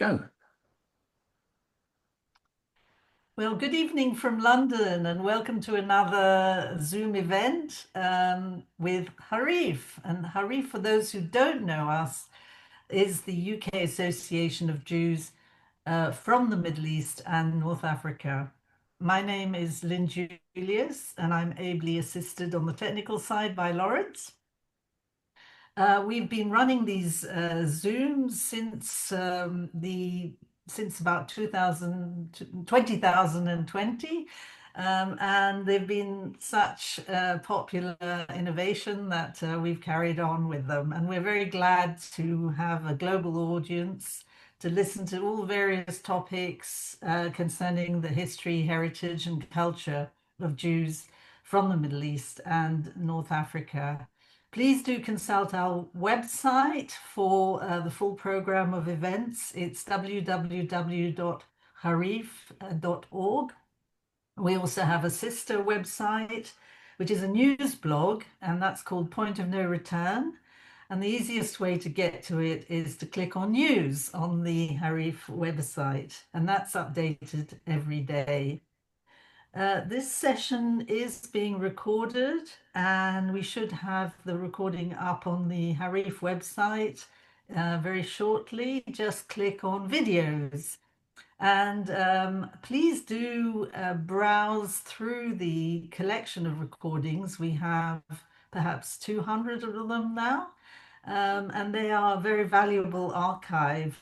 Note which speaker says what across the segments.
Speaker 1: Go.
Speaker 2: Well, good evening from London and welcome to another Zoom event with Harif. And Harif, for those who don't know us, is the UK Association of Jews from the Middle East and North Africa. My name is Lynn Julius, and I'm ably assisted on the technical side by Lawrence. We've been running these Zooms since about 2020, and they've been such popular innovation that we've carried on with them. And we're very glad to have a global audience to listen to all various topics concerning the history, heritage, and culture of Jews from the Middle East and North Africa. Please do consult our website for the full program of events. It's www.harif.org. We also have a sister website, which is a news blog, and that's called Point of No Return. And the easiest way to get to it is to click on news on the Harif website, and that's updated every day. This session is being recorded, and we should have the recording up on the Harif website very shortly. Just click on videos. And please do browse through the collection of recordings. We have perhaps 200 of them now, and they are a very valuable archive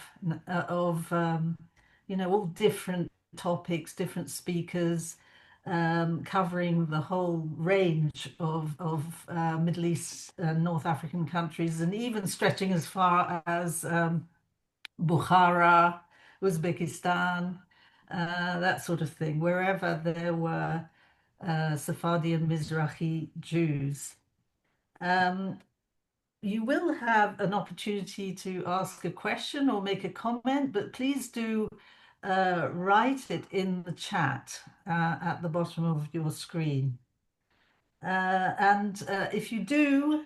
Speaker 2: of, all different topics, different speakers, covering the whole range of Middle East and North African countries, and even stretching as far as Bukhara, Uzbekistan, that sort of thing, wherever there were Sephardi and Mizrahi Jews. You will have an opportunity to ask a question or make a comment, but please do write it in the chat at the bottom of your screen. And if you do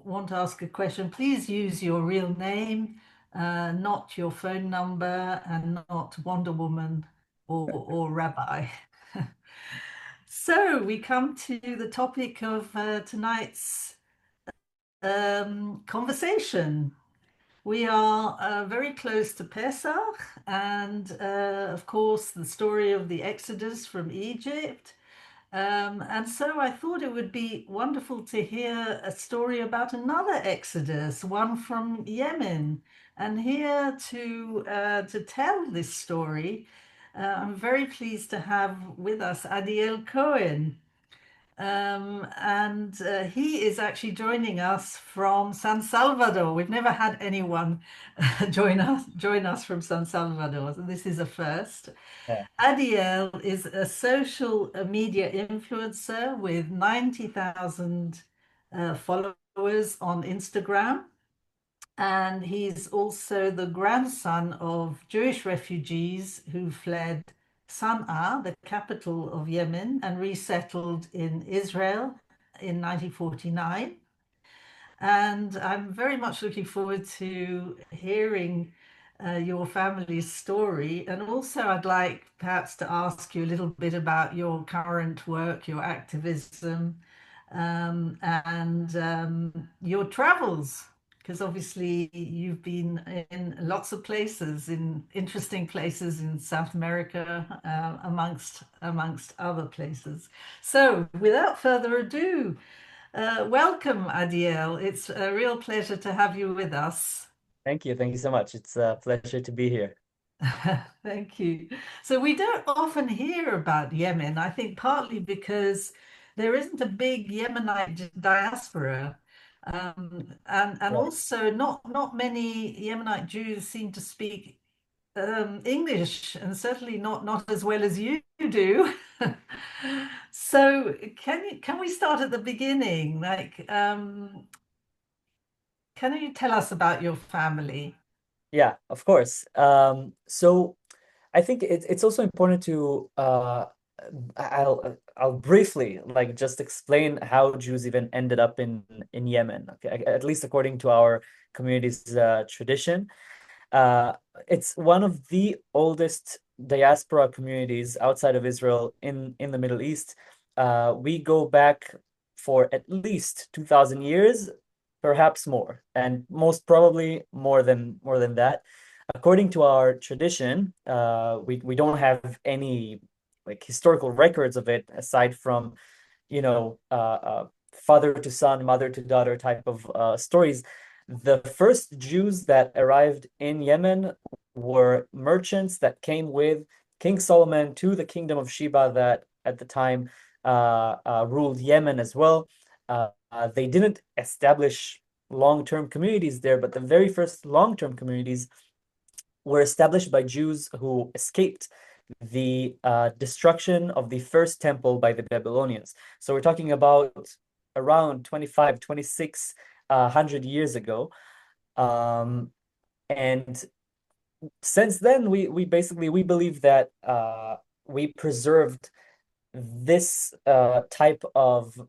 Speaker 2: want to ask a question, please use your real name, not your phone number, and not Wonder Woman or Rabbi. So we come to the topic of tonight's conversation. We are very close to Pesach, and of course, the story of the Exodus from Egypt. And so I thought it would be wonderful to hear a story about another Exodus, one from Yemen. And here to tell this story, I'm very pleased to have with us Adiel Cohen. And he is actually joining us from San Salvador. We've never had anyone join us from San Salvador. So this is a first.
Speaker 3: Yeah.
Speaker 2: Adiel is a social media influencer with 90,000 followers on Instagram. And he's also the grandson of Jewish refugees who fled Sana'a, the capital of Yemen, and resettled in Israel in 1949. And I'm very much looking forward to hearing your family's story. And also, I'd like perhaps to ask you a little bit about your current work, your activism, and your travels, because obviously you've been in lots of places, in interesting places in South America, amongst other places. So, without further ado, welcome, Adiel. It's a real pleasure to have you with us.
Speaker 3: Thank you. Thank you so much. It's a pleasure to be here.
Speaker 2: Thank you. So we don't often hear about Yemen, I think partly because there isn't a big Yemenite diaspora. And
Speaker 3: Right.
Speaker 2: also not many Yemenite Jews seem to speak English, and certainly not as well as you do. So can we start at the beginning? Like, can you tell us about your family?
Speaker 3: Yeah, of course. So I think it's also important to I'll briefly like just explain how Jews even ended up in Yemen, okay, at least according to our community's tradition. Uh, it's one of the oldest diaspora communities outside of Israel in the Middle East. We go back for at least 2,000 years, perhaps more, and most probably more than that. According to our tradition, we don't have any like historical records of it aside from father to son, mother to daughter type of stories. The first Jews that arrived in Yemen were merchants that came with King Solomon to the kingdom of Sheba that at the time ruled Yemen as well. They didn't establish long-term communities there, but the very first long-term communities were established by Jews who escaped the destruction of the first temple by the Babylonians. So we're talking about around 25, 2600 years ago. Um, and since then, we basically we believe that we preserved this type of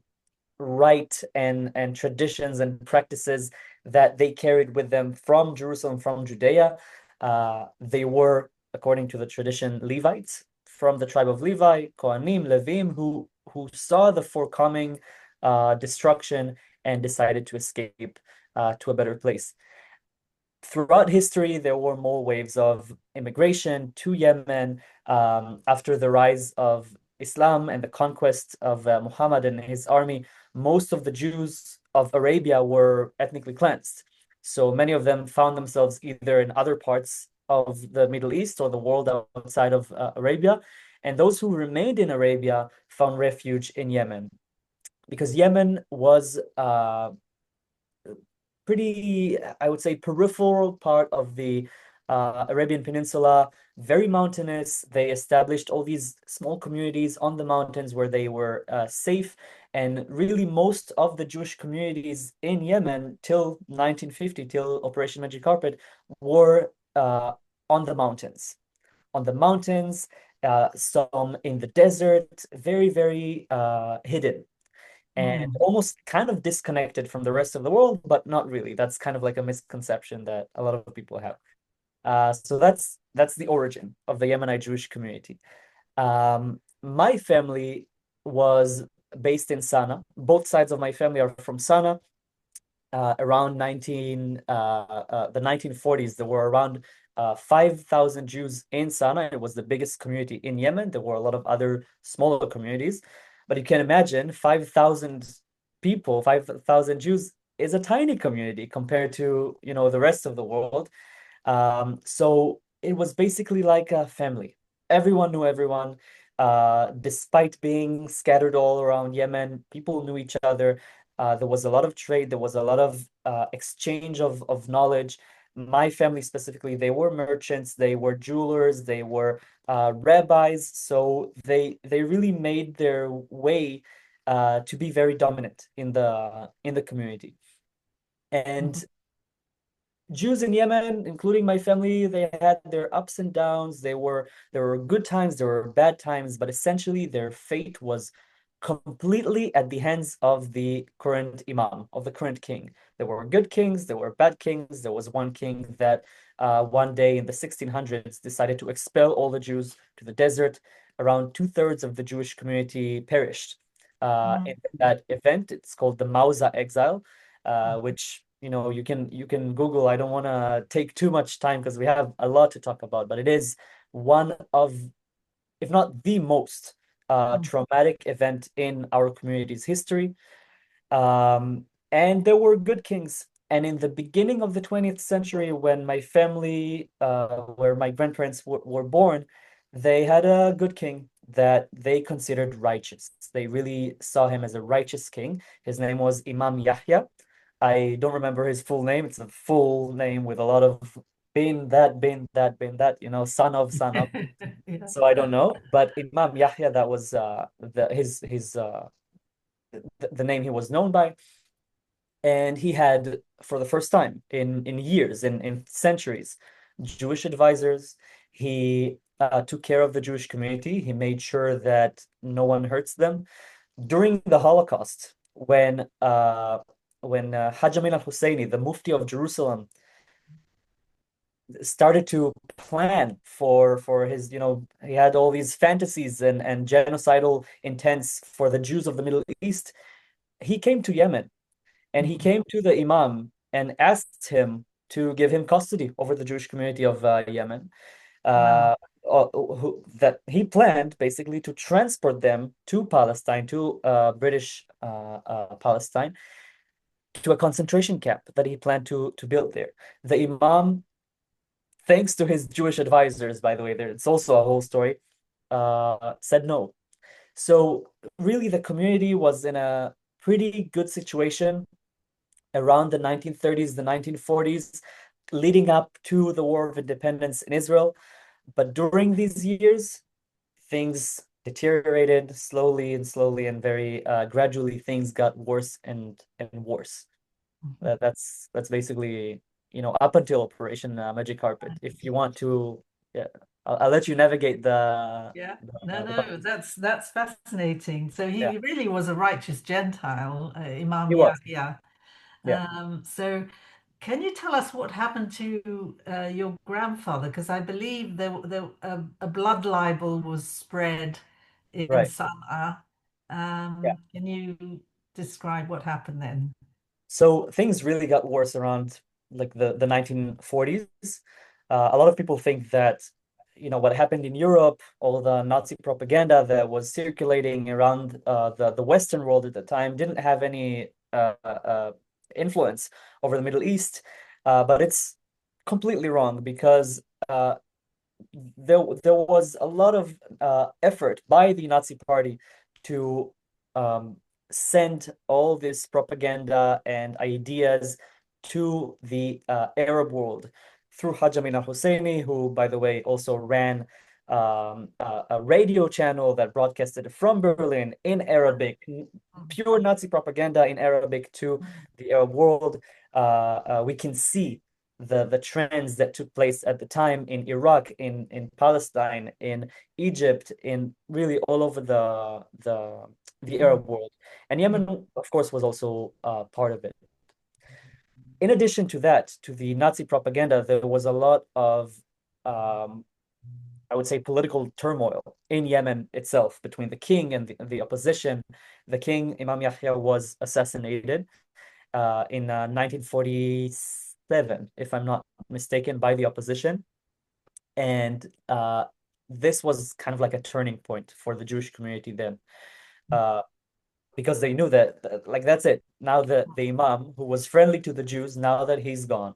Speaker 3: right and traditions and practices that they carried with them from Jerusalem, from Judea. They were, according to the tradition, Levites from the tribe of Levi, Kohanim, Levim, who saw the forthcoming destruction and decided to escape to a better place. Throughout history, there were more waves of immigration to Yemen after the rise of Islam and the conquest of Muhammad and his army. Most of the Jews of Arabia were ethnically cleansed. So many of them found themselves either in other parts of the Middle East or the world outside of Arabia. And those who remained in Arabia found refuge in Yemen because Yemen was pretty, I would say, peripheral part of the Arabian Peninsula, very mountainous. They established all these small communities on the mountains where they were safe. And really, most of the Jewish communities in Yemen till 1950, till Operation Magic Carpet, were on the mountains. On the mountains, some in the desert, very, very hidden and
Speaker 2: Mm.
Speaker 3: almost kind of disconnected from the rest of the world, but not really. That's kind of like a misconception that a lot of people have. So that's the origin of the Yemenite Jewish community. My family was based in Sana'a. Both sides of my family are from Sana'a. Around the 1940s, there were around 5,000 Jews in Sana'a. It was the biggest community in Yemen. There were a lot of other smaller communities, but you can imagine 5,000 people, 5,000 Jews is a tiny community compared to, the rest of the world. So it was basically like a family. Everyone knew everyone. Despite being scattered all around Yemen, people knew each other. There was a lot of trade. There was a lot of exchange of knowledge. My family specifically, they were merchants, they were jewelers, they were rabbis. So they really made their way to be very dominant in the community.
Speaker 2: Mhm.
Speaker 3: And Jews in Yemen, including my family, they had their ups and downs. There were good times, there were bad times, but essentially their fate was completely at the hands of the current imam, of the current king. There were good kings, there were bad kings. There was one king that one day in the 1600s decided to expel all the Jews to the desert. Around two-thirds of the Jewish community perished. In
Speaker 2: Mm.
Speaker 3: that event, it's called the Mausa exile, which you can Google. I don't want to take too much time because we have a lot to talk about, but it is one of, if not the most
Speaker 2: Mm.
Speaker 3: traumatic event in our community's history. And there were good kings. And in the beginning of the 20th century, when my family, where my grandparents were born, they had a good king that they considered righteous. They really saw him as a righteous king. His name was Imam Yahya. I don't remember his full name. It's a full name with a lot of bin that, son of.
Speaker 2: Yeah.
Speaker 3: So I don't know. But Imam Yahya, that was the name he was known by. And he had, for the first time in years, in centuries, Jewish advisors. He took care of the Jewish community. He made sure that no one hurts them. During the Holocaust, when Hajj Amin al-Husseini, the Mufti of Jerusalem, started to plan for his, he had all these fantasies and genocidal intents for the Jews of the Middle East. He came to Yemen and he
Speaker 2: Mhm.
Speaker 3: came to the Imam and asked him to give him custody over the Jewish community of Yemen,
Speaker 2: Wow.
Speaker 3: uh, that he planned basically to transport them to Palestine, to British Palestine, to a concentration camp that he planned to build there. The Imam, thanks to his Jewish advisors, by the way, there it's also a whole story, said no. So really, the community was in a pretty good situation around the 1930s, the 1940s, leading up to the War of Independence in Israel. But during these years, things deteriorated slowly and slowly and very gradually. Things got worse and worse.
Speaker 2: Mhm.
Speaker 3: That's basically, up until Operation Magic Carpet. If you want to, yeah, I'll let you navigate
Speaker 2: Yeah. No,
Speaker 3: the
Speaker 2: no,
Speaker 3: topic.
Speaker 2: that's fascinating. So
Speaker 3: Yeah,
Speaker 2: he really was a righteous Gentile,
Speaker 3: he
Speaker 2: Imam
Speaker 3: was.
Speaker 2: Yahya.
Speaker 3: Yeah,
Speaker 2: So can you tell us what happened to your grandfather? Because I believe a blood libel was spread in
Speaker 3: right.
Speaker 2: Sana'a.
Speaker 3: Yeah.
Speaker 2: Can you describe what happened then?
Speaker 3: So things really got worse around like the 1940s. A lot of people think that, what happened in Europe, all the Nazi propaganda that was circulating around the Western world at the time didn't have any influence over the Middle East. But it's completely wrong because there was a lot of effort by the Nazi Party to um, send all this propaganda and ideas to the Arab world through Hajj Amin al-Husseini, who, by the way, also ran a radio channel that broadcasted from Berlin in Arabic, pure Nazi propaganda in Arabic to the Arab world. We can see the trends that took place at the time in Iraq, in Palestine, in Egypt, in really all over the
Speaker 2: Mm,
Speaker 3: Arab world. And Yemen, of course, was also part of it. In addition to that, to the Nazi propaganda, there was a lot of, um, I would say, political turmoil in Yemen itself between the king and the opposition. The king, Imam Yahya, was assassinated in 1947, if I'm not mistaken, by the opposition. And this was kind of like a turning point for the Jewish community then, uh, because they knew that, like, that's it. Now the Imam, who was friendly to the Jews, now that he's gone,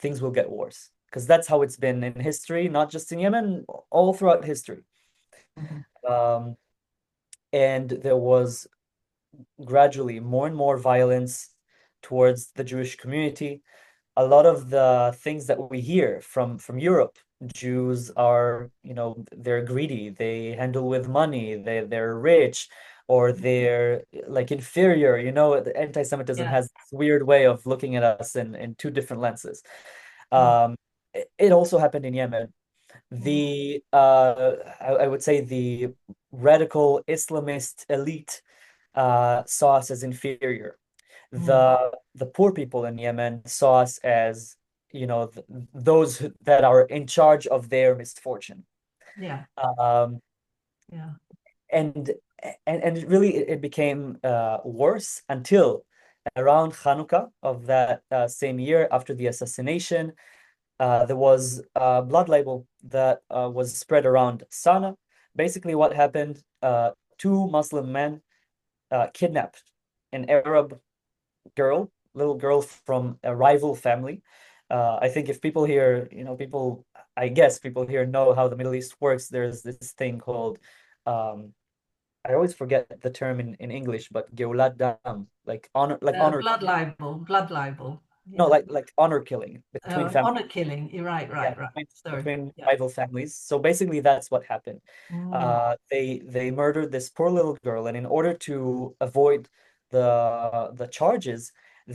Speaker 3: things will get worse. Because that's how it's been in history, not just in Yemen, all throughout history.
Speaker 2: mhm,
Speaker 3: Um, and there was gradually more and more violence towards the Jewish community. A lot of the things that we hear from Europe, Jews are, they're greedy, they handle with money, they're rich, or they're like inferior. The anti-Semitism
Speaker 2: yeah.
Speaker 3: has this weird way of looking at us in two different lenses.
Speaker 2: Mm,
Speaker 3: Um, it also happened in Yemen.
Speaker 2: mm,
Speaker 3: I would say the radical Islamist elite saw us as inferior.
Speaker 2: mm.
Speaker 3: The poor people in Yemen saw us as, those that are in charge of their misfortune.
Speaker 2: Yeah.
Speaker 3: Um,
Speaker 2: Yeah.
Speaker 3: and and really it became worse until around Hanukkah of that same year after the assassination. There was a blood label that was spread around Sana'a. Basically, what happened, two Muslim men kidnapped an Arab little girl from a rival family. I think if people here, I guess people here know how the Middle East works. There's this thing called, um, I always forget the term in English, but Geulat Dam, like honor
Speaker 2: Blood
Speaker 3: killing.
Speaker 2: libel. Blood libel.
Speaker 3: No,
Speaker 2: Yeah.
Speaker 3: like honor killing between families.
Speaker 2: Honor killing. You're right.
Speaker 3: Yeah,
Speaker 2: Right. Right. Sorry.
Speaker 3: between
Speaker 2: Yeah.
Speaker 3: rival families. So basically, that's what happened.
Speaker 2: Mm,
Speaker 3: They murdered this poor little girl, and in order to avoid the charges,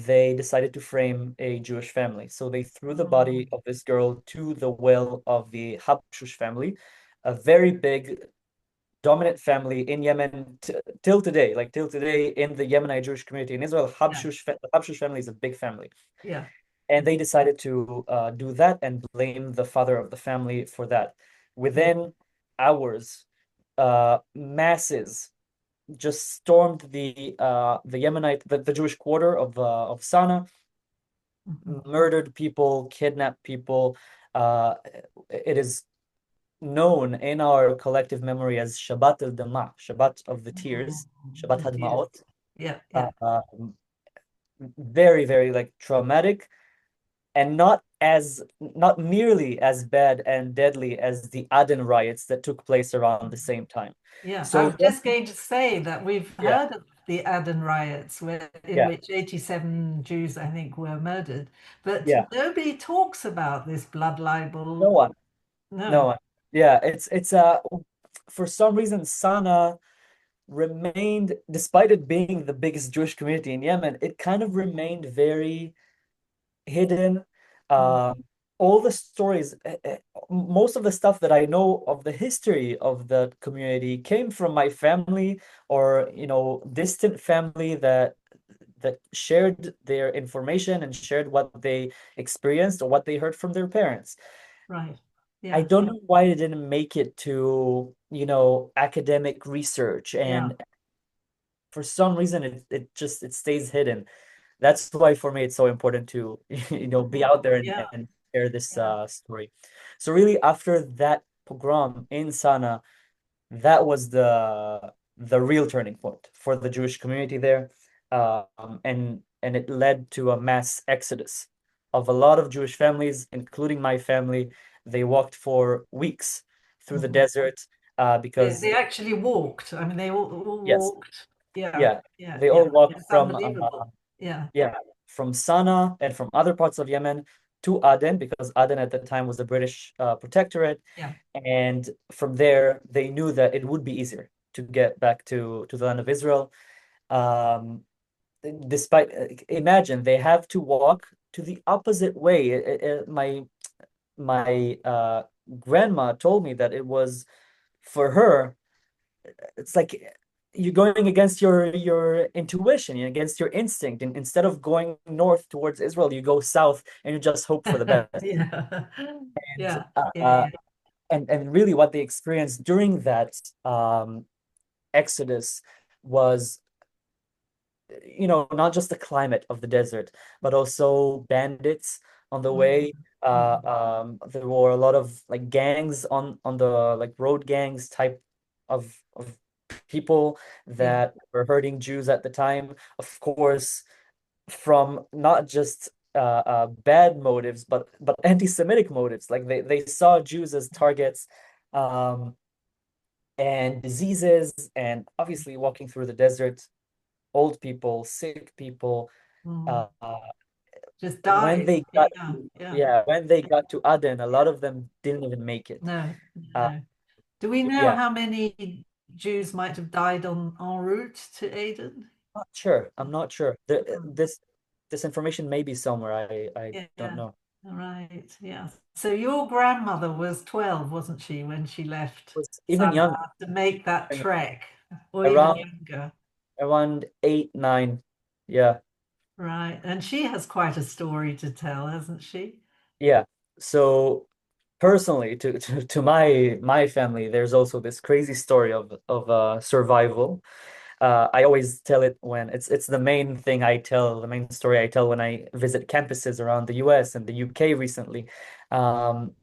Speaker 3: they decided to frame a Jewish family. So they threw the
Speaker 2: mm,
Speaker 3: body of this girl to the well of the Habshush family, a very big, dominant family in Yemen till today. Like till today, in the Yemenite Jewish community in Israel,
Speaker 2: yeah.
Speaker 3: The Habshush family is a big family.
Speaker 2: Yeah.
Speaker 3: And they decided to do that and blame the father of the family for that.
Speaker 2: Mm,
Speaker 3: Within hours, masses just stormed the Yemenite, the Jewish quarter of Sana'a,
Speaker 2: mhm.
Speaker 3: murdered people, kidnapped people. Uh, it is known in our collective memory as Shabbat al-Dama, Shabbat of the
Speaker 2: Oh,
Speaker 3: Tears, Shabbat
Speaker 2: the tears.
Speaker 3: Hadma'ot.
Speaker 2: Yeah,
Speaker 3: Uh,
Speaker 2: yeah.
Speaker 3: uh, very, very like traumatic and not nearly as bad and deadly as the Aden riots that took place around the same time.
Speaker 2: Yeah, I
Speaker 3: So
Speaker 2: was just going to say that we've
Speaker 3: yeah,
Speaker 2: heard of the Aden riots, in
Speaker 3: yeah,
Speaker 2: which 87 Jews, I think, were murdered, but
Speaker 3: yeah.
Speaker 2: nobody talks about this blood
Speaker 3: No
Speaker 2: libel.
Speaker 3: one, no
Speaker 2: No,
Speaker 3: one. Yeah, it's for some reason Sana'a remained, despite it being the biggest Jewish community in Yemen, it kind of remained very hidden.
Speaker 2: mm,
Speaker 3: Um, all the stories, most of the stuff that I know of the history of the community came from my family or, distant family that shared their information and shared what they experienced or what they heard from their parents.
Speaker 2: right.
Speaker 3: I
Speaker 2: Yeah,
Speaker 3: don't know why it didn't make it to, academic research,
Speaker 2: yeah,
Speaker 3: and for some reason it stays hidden. That's why for me it's so important to be out there and,
Speaker 2: yeah,
Speaker 3: and share this
Speaker 2: yeah,
Speaker 3: story. So really after that pogrom in Sana, that was the real turning point for the Jewish community there. And it led to a mass exodus of a lot of Jewish families, including my family. They walked for weeks through the
Speaker 2: mhm.
Speaker 3: desert
Speaker 2: They
Speaker 3: because
Speaker 2: actually walked. I mean, they all
Speaker 3: yes,
Speaker 2: walked. Yeah,
Speaker 3: yeah,
Speaker 2: yeah,
Speaker 3: they
Speaker 2: yeah.
Speaker 3: all walked
Speaker 2: It's
Speaker 3: from
Speaker 2: unbelievable. Yeah,
Speaker 3: yeah, from Sana'a and from other parts of Yemen to Aden, because Aden at the time was a British protectorate.
Speaker 2: yeah,
Speaker 3: And from there, they knew that it would be easier to get back to the land of Israel. Um, Despite, imagine they have to walk to the opposite way. My grandma told me that it was for her it's like you're going against your intuition, against your instinct. And instead of going north towards Israel, you go south and you just hope for the best.
Speaker 2: yeah,
Speaker 3: And
Speaker 2: yeah, yeah, yeah.
Speaker 3: and really what they experienced during that exodus was, not just the climate of the desert, but also bandits on the
Speaker 2: Mhm,
Speaker 3: way.
Speaker 2: mhm.
Speaker 3: There were a lot of like gangs on the like road gangs type of people
Speaker 2: Yeah,
Speaker 3: that were hurting Jews at the time. Of course, from not just bad motives, but anti-Semitic motives. Like they saw Jews as targets, um, and diseases, and obviously walking through the desert, old people, sick people.
Speaker 2: mm.
Speaker 3: Uh,
Speaker 2: Just
Speaker 3: when
Speaker 2: died.
Speaker 3: they got
Speaker 2: Yeah,
Speaker 3: to
Speaker 2: yeah.
Speaker 3: yeah, when they got to Aden, a lot of them didn't even make it.
Speaker 2: No,
Speaker 3: Uh,
Speaker 2: no. Do we know
Speaker 3: yeah,
Speaker 2: how many Jews might have died on en route to Aden?
Speaker 3: not sure. I'm not sure.
Speaker 2: Mm.
Speaker 3: This information may be somewhere. I
Speaker 2: Yeah,
Speaker 3: don't
Speaker 2: yeah.
Speaker 3: know.
Speaker 2: All right. Yeah. So your grandmother was 12, wasn't she, when she left
Speaker 3: It was even younger,
Speaker 2: Sana'a to make that trek, or even
Speaker 3: around
Speaker 2: younger?
Speaker 3: 8, 9. Yeah.
Speaker 2: Right. And she has quite a story to tell, hasn't she?
Speaker 3: Yeah. So personally, to my family, there's also this crazy story of survival. I always tell it when it's the main thing I tell, the main story I tell when I visit campuses around the US and the UK recently. Um,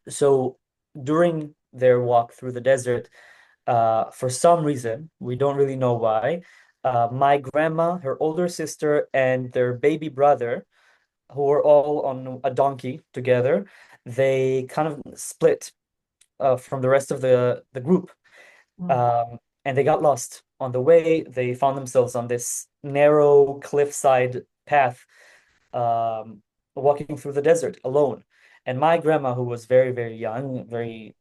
Speaker 3: so during their walk through the desert, for some reason, we don't really know why, my grandma, her older sister, and their baby brother, who were all on a donkey together, they kind of split from the rest of the group,
Speaker 2: Mm,
Speaker 3: um, and they got lost on the way. They found themselves on this narrow cliffside path, um, walking through the desert alone. And my grandma, who was very, very young, very,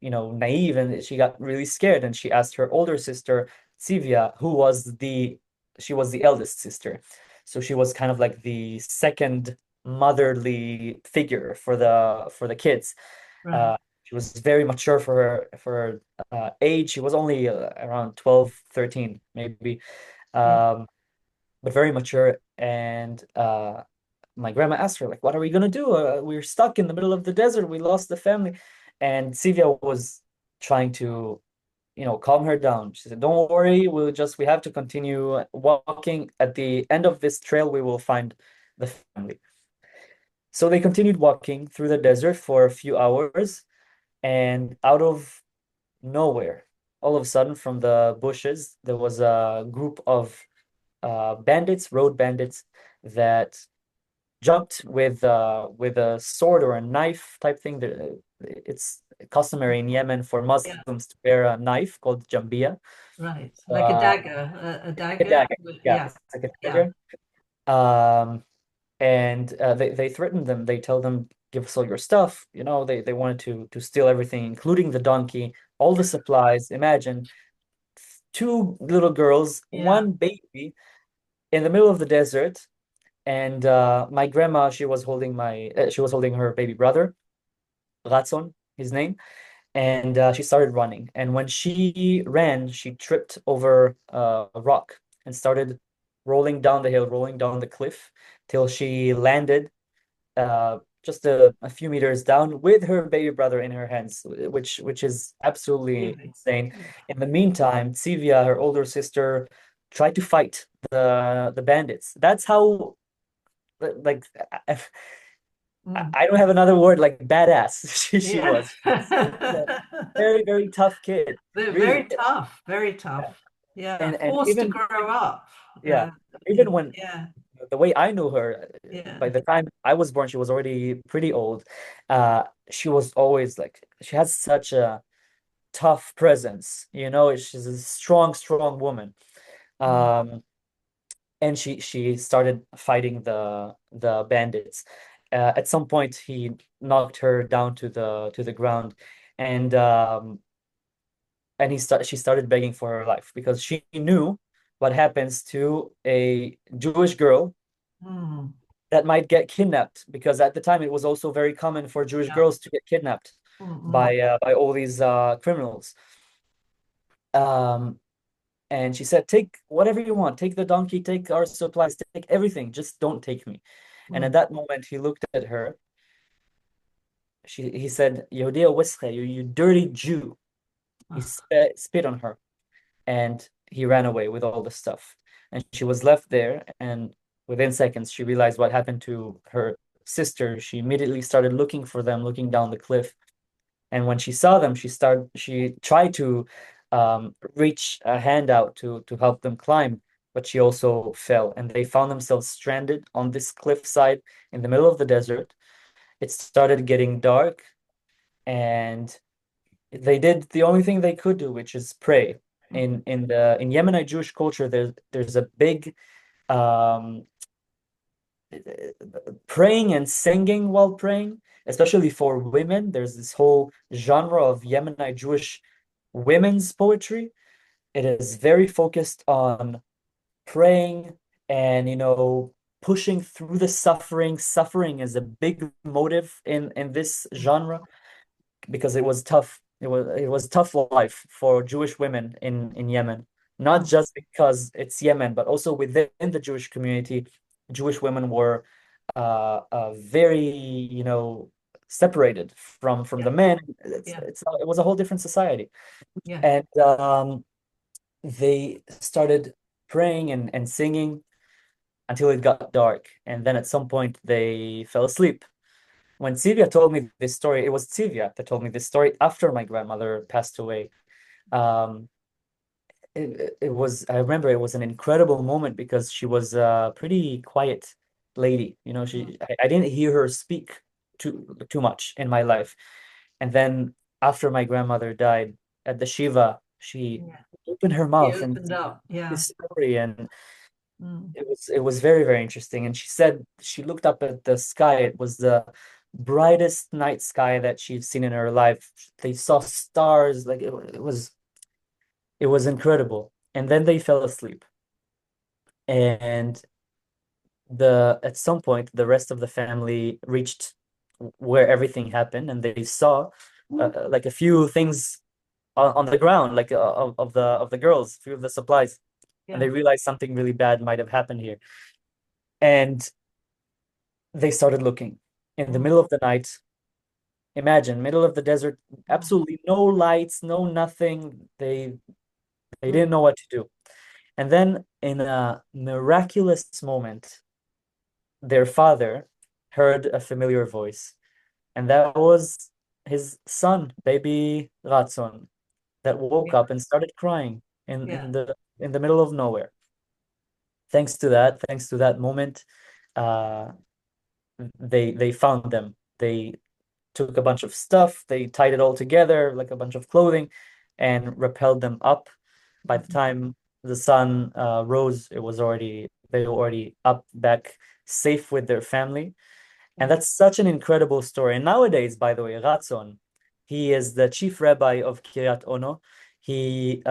Speaker 3: naive, and she got really scared. And she asked her older sister, Sivia, she was the eldest sister. So she was kind of like the second motherly figure for the kids.
Speaker 2: right.
Speaker 3: Uh, she was very mature for her age. She was only around 12, 13, maybe,
Speaker 2: Yeah.
Speaker 3: um, but very mature. And my grandma asked her, like, what are we gonna do? We're stuck in the middle of the desert. We lost the family. And Sivia was trying to, calm her down. She said, don't worry, we have to continue walking. At the end of this trail, we will find the family. So they continued walking through the desert for a few hours, and out of nowhere, all of a sudden, from the bushes, there was a group of bandits, road bandits, that jumped with a sword or a knife type thing. It's customary in Yemen for
Speaker 2: Yeah,
Speaker 3: Muslims to wear a knife called jambia,
Speaker 2: right. Like a
Speaker 3: uh,
Speaker 2: dagger, a
Speaker 3: a
Speaker 2: dagger.
Speaker 3: dagger. Yeah,
Speaker 2: Yeah,
Speaker 3: it's like a
Speaker 2: yeah.
Speaker 3: dagger. Um, and they threaten them. They tell them, "Give us all your stuff." They wanted to steal everything, including the donkey, all the supplies. Imagine two little girls,
Speaker 2: Yeah.
Speaker 3: one baby in the middle of the desert, and my grandma, she was holding her baby brother, Ratson, his name, and she started running. And when she ran, she tripped over a rock and started rolling down the hill, rolling down the cliff till she landed just a few meters down with her baby brother in her hands, which is absolutely
Speaker 2: Really.
Speaker 3: insane.
Speaker 2: Yeah.
Speaker 3: In the meantime, Tsivia, her older sister, tried to fight the bandits. That's how, like, I,
Speaker 2: Mm.
Speaker 3: I don't have another word, like badass she
Speaker 2: Yeah.
Speaker 3: was. She was a very, very tough kid,
Speaker 2: They're
Speaker 3: really.
Speaker 2: very tough, very
Speaker 3: Yeah.
Speaker 2: tough. Yeah,
Speaker 3: And
Speaker 2: forced to
Speaker 3: even,
Speaker 2: grow up.
Speaker 3: yeah, even
Speaker 2: In,
Speaker 3: when
Speaker 2: yeah,
Speaker 3: the way I knew her, by
Speaker 2: yeah.
Speaker 3: the time I was born, she was already pretty old. She was always like, she has such a tough presence, she's a strong, strong woman.
Speaker 2: Mm.
Speaker 3: Um, and she started fighting the bandits. At some point, he knocked her down to the ground, and she started begging for her life because she knew what happens to a Jewish girl
Speaker 2: Mm.
Speaker 3: that might get kidnapped, because at the time it was also very common for Jewish
Speaker 2: Yeah.
Speaker 3: girls to get kidnapped
Speaker 2: Mm-mm.
Speaker 3: by all these criminals. Um, and she said, "Take whatever you want. Take the donkey. Take our supplies. Take everything. Just don't take me." And at
Speaker 2: Mm.
Speaker 3: that moment, he looked at her. He said, "Yehudia Wische, you dirty Jew." He
Speaker 2: Ah.
Speaker 3: spit on her, and he ran away with all the stuff. And she was left there, and within seconds, she realized what happened to her sister. She immediately started looking for them, looking down the cliff. And when she saw them, she tried to reach a hand out to help them climb, but she also fell. And they found themselves stranded on this cliffside in the middle of the desert. It started getting dark, and they did the only thing they could do, which is pray. In Yemenite Jewish culture, there's a big um, praying and singing while praying, especially for women. There's this whole genre of Yemenite Jewish women's poetry. It is very focused on praying and, pushing through the suffering. Suffering is a big motive in this genre, because it was tough. It was tough life for Jewish women in Yemen, not
Speaker 2: Mm.
Speaker 3: just because it's Yemen, but also within the Jewish community. Jewish women were very, separated from
Speaker 2: Yeah,
Speaker 3: the men.
Speaker 2: yeah,
Speaker 3: It was a whole different society,
Speaker 2: yeah.
Speaker 3: and they started praying and singing until it got dark, and then at some point they fell asleep. When Sylvia told me this story, it was Sylvia that told me this story after my grandmother passed away. Um, I remember it was an incredible moment because she was a pretty quiet lady.
Speaker 2: Mm.
Speaker 3: I didn't hear her speak too much in my life. And then after my grandmother died at the Shiva, she
Speaker 2: Yeah.
Speaker 3: opened her
Speaker 2: He
Speaker 3: mouth and
Speaker 2: opened up. Yeah.
Speaker 3: this story, and
Speaker 2: Mm.
Speaker 3: it was very, very interesting. And she said she looked up at the sky. It was the brightest night sky that she'd seen in her life. They saw stars, like it was incredible. And then they fell asleep. And at some point, the rest of the family reached where everything happened, and they saw like a few things on the ground, like of the girls, a few of the supplies, and
Speaker 2: Yeah.
Speaker 3: they realized something really bad might have happened here. And they started looking in the
Speaker 2: Mm,
Speaker 3: middle of the night. Imagine, middle of the desert,
Speaker 2: mm,
Speaker 3: absolutely no lights, no nothing. They
Speaker 2: mm,
Speaker 3: didn't know what to do. And then in a miraculous moment, their father heard a familiar voice, and that was his son, baby Ratson, that woke
Speaker 2: yeah,
Speaker 3: up and started crying
Speaker 2: yeah.
Speaker 3: in the middle of nowhere. Thanks to that moment, uh, they found them. They took a bunch of stuff, they tied it all together like a bunch of clothing, and rappelled them up. By the
Speaker 2: Mhm,
Speaker 3: time the sun rose, it was already they were already up back safe with their family. And
Speaker 2: yeah.
Speaker 3: that's such an incredible story. And nowadays, by the way, Ratson, he is the chief rabbi of Kiryat Ono. He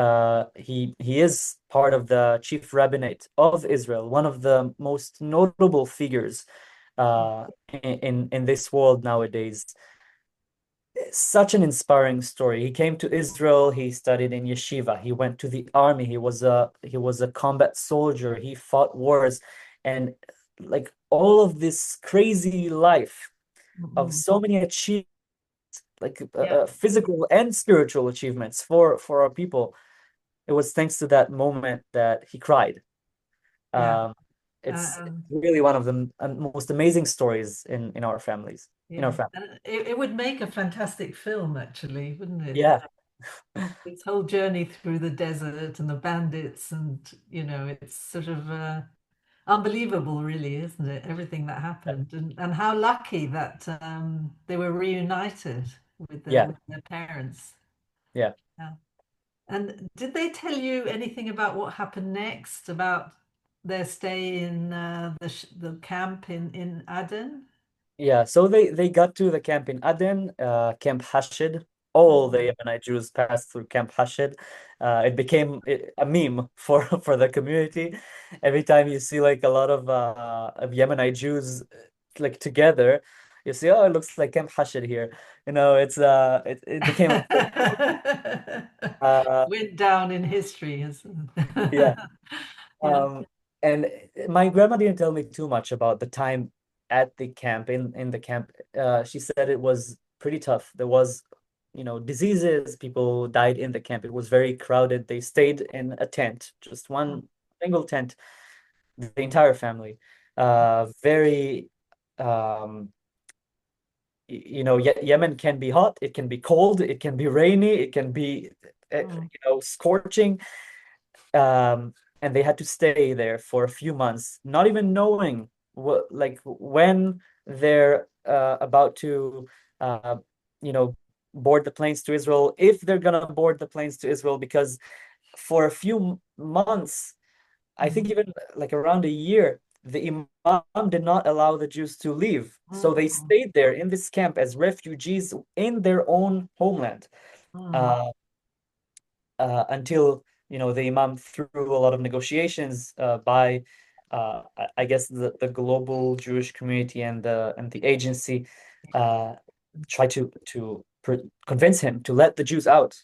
Speaker 3: is part of the chief rabbinate of Israel, one of the most notable figures in this world nowadays. Such an inspiring story. He came to Israel, he studied in yeshiva, he went to the army, he was a combat soldier, he fought wars, and like all of this crazy life of
Speaker 2: Mhm,
Speaker 3: so many achievements, like
Speaker 2: yeah,
Speaker 3: physical and spiritual achievements for our people. It was thanks to that moment that he cried.
Speaker 2: yeah.
Speaker 3: Um, it's
Speaker 2: Um,
Speaker 3: really one of the most amazing stories in our families, in our
Speaker 2: yeah.
Speaker 3: family.
Speaker 2: And it would make a fantastic film, actually, wouldn't it?
Speaker 3: Yeah,
Speaker 2: Its whole journey through the desert and the bandits, and it's sort of unbelievable, really, isn't it? Everything that happened, and how lucky that they were reunited with
Speaker 3: yeah,
Speaker 2: their parents.
Speaker 3: yeah.
Speaker 2: Yeah. And did they tell you anything about what happened next, about their stay in the camp in Aden?
Speaker 3: Yeah, so they got to the camp in Aden, Camp Hashid. All the
Speaker 2: Mhm.
Speaker 3: Yemenite Jews passed through Camp Hashid. It became a meme for for the community. Every time you see like a lot of Yemenite Jews like together, you see, oh, it looks like Camp Hashid here. You know, it became a thing. Uh,
Speaker 2: Went down in history as
Speaker 3: yeah.
Speaker 2: yeah.
Speaker 3: Um, and my grandma didn't tell me too much about the time at the camp in the camp. She said it was pretty tough. There was, diseases. People died in the camp. It was very crowded. They stayed in a tent, just one single tent, the entire family. Very, um, Yemen can be hot. It can be cold. It can be rainy. It can be,
Speaker 2: Mm,
Speaker 3: scorching. And they had to stay there for a few months, not even knowing when they're about to uh, you know board the planes to Israel, if they're gonna board the planes to Israel, because for a few months, I think
Speaker 2: mm,
Speaker 3: even like around a year, the Imam did not allow the Jews to leave. So they
Speaker 2: mm,
Speaker 3: stayed there in this camp as refugees in their own homeland.
Speaker 2: mm.
Speaker 3: Uh, until the Imam, through a lot of negotiations by I guess the global Jewish community and the agency uh, tried to convince him to let the Jews out.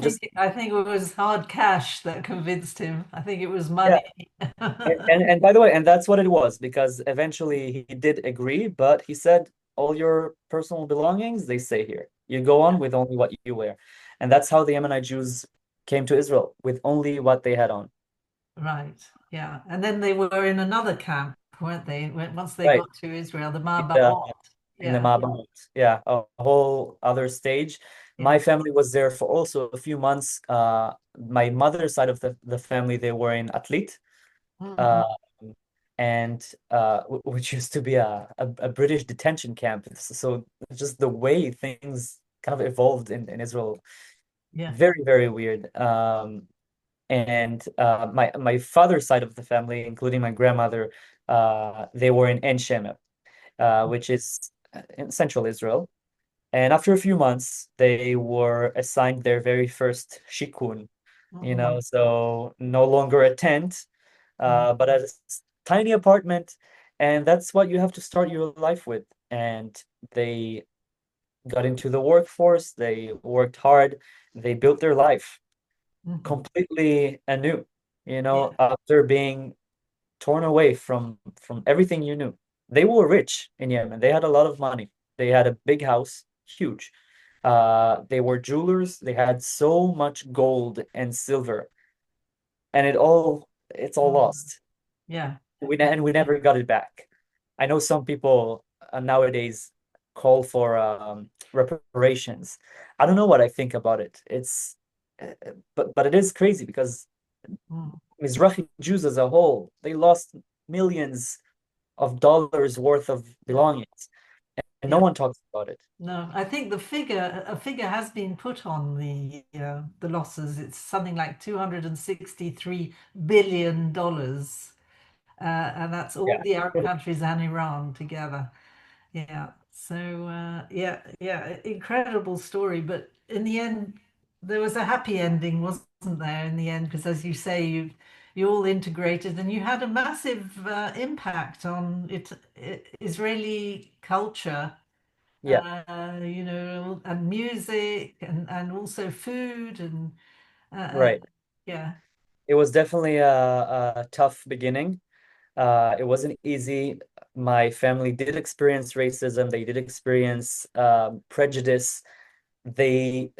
Speaker 3: Just
Speaker 2: I think it was hard cash that convinced him. I think it was
Speaker 3: yeah.
Speaker 2: money.
Speaker 3: And by the way, and that's what it was, because eventually he did agree, but he said, all your personal belongings, they stay here. You go on with only what you wear. And that's how the Yemenite Jews came to Israel, with only what they had on.
Speaker 2: Right. Yeah. And then they were in another camp, weren't they? Once they
Speaker 3: Right.
Speaker 2: got to Israel, the
Speaker 3: Yeah,
Speaker 2: Ma'abahot.
Speaker 3: in the
Speaker 2: Yeah.
Speaker 3: Ma'abahut. Yeah, a whole other stage. My
Speaker 2: Yeah.
Speaker 3: family was there for also a few months. My mother's side of the family, they were in Atlit,
Speaker 2: Mm,
Speaker 3: uh, and which used to be a British detention camp. So just the way things kind of evolved in Israel,
Speaker 2: yeah.
Speaker 3: very, very weird. And my father's side of the family, including my grandmother, they were in En Shemer, which is in central Israel. And after a few months, they were assigned their very first shikun,
Speaker 2: Mm,
Speaker 3: so no longer a tent,
Speaker 2: mm,
Speaker 3: but a tiny apartment. And that's what you have to start your life with. And they got into the workforce, they worked hard, they built their life
Speaker 2: mhm.
Speaker 3: completely anew,
Speaker 2: Yeah.
Speaker 3: after being torn away from everything you knew. They were rich in Yemen. They had a lot of money. They had a big house, huge. They were jewelers. They had so much gold and silver, and it's all
Speaker 2: Mm.
Speaker 3: lost.
Speaker 2: Yeah.
Speaker 3: We never got it back. I know some people nowadays call for reparations. I don't know what I think about it. But it is crazy because
Speaker 2: Mm.
Speaker 3: Mizrahi Jews as a whole, they lost millions of dollars worth of
Speaker 2: Yeah.
Speaker 3: belongings, and no
Speaker 2: Yeah.
Speaker 3: one talks about it.
Speaker 2: No, I think a figure has been put on the losses. It's something like $263 billion, and that's all
Speaker 3: Yeah.
Speaker 2: the Arab countries and Iran together. Yeah. So yeah, yeah, incredible story. But in the end, there was a happy ending, wasn't there? In the end, because as you say, you all integrated, and you had a massive impact on Israeli culture,
Speaker 3: Yeah,
Speaker 2: and music, and also food, and
Speaker 3: right.
Speaker 2: yeah,
Speaker 3: It was definitely a tough beginning. It wasn't easy. My family did experience racism. They did experience prejudice. They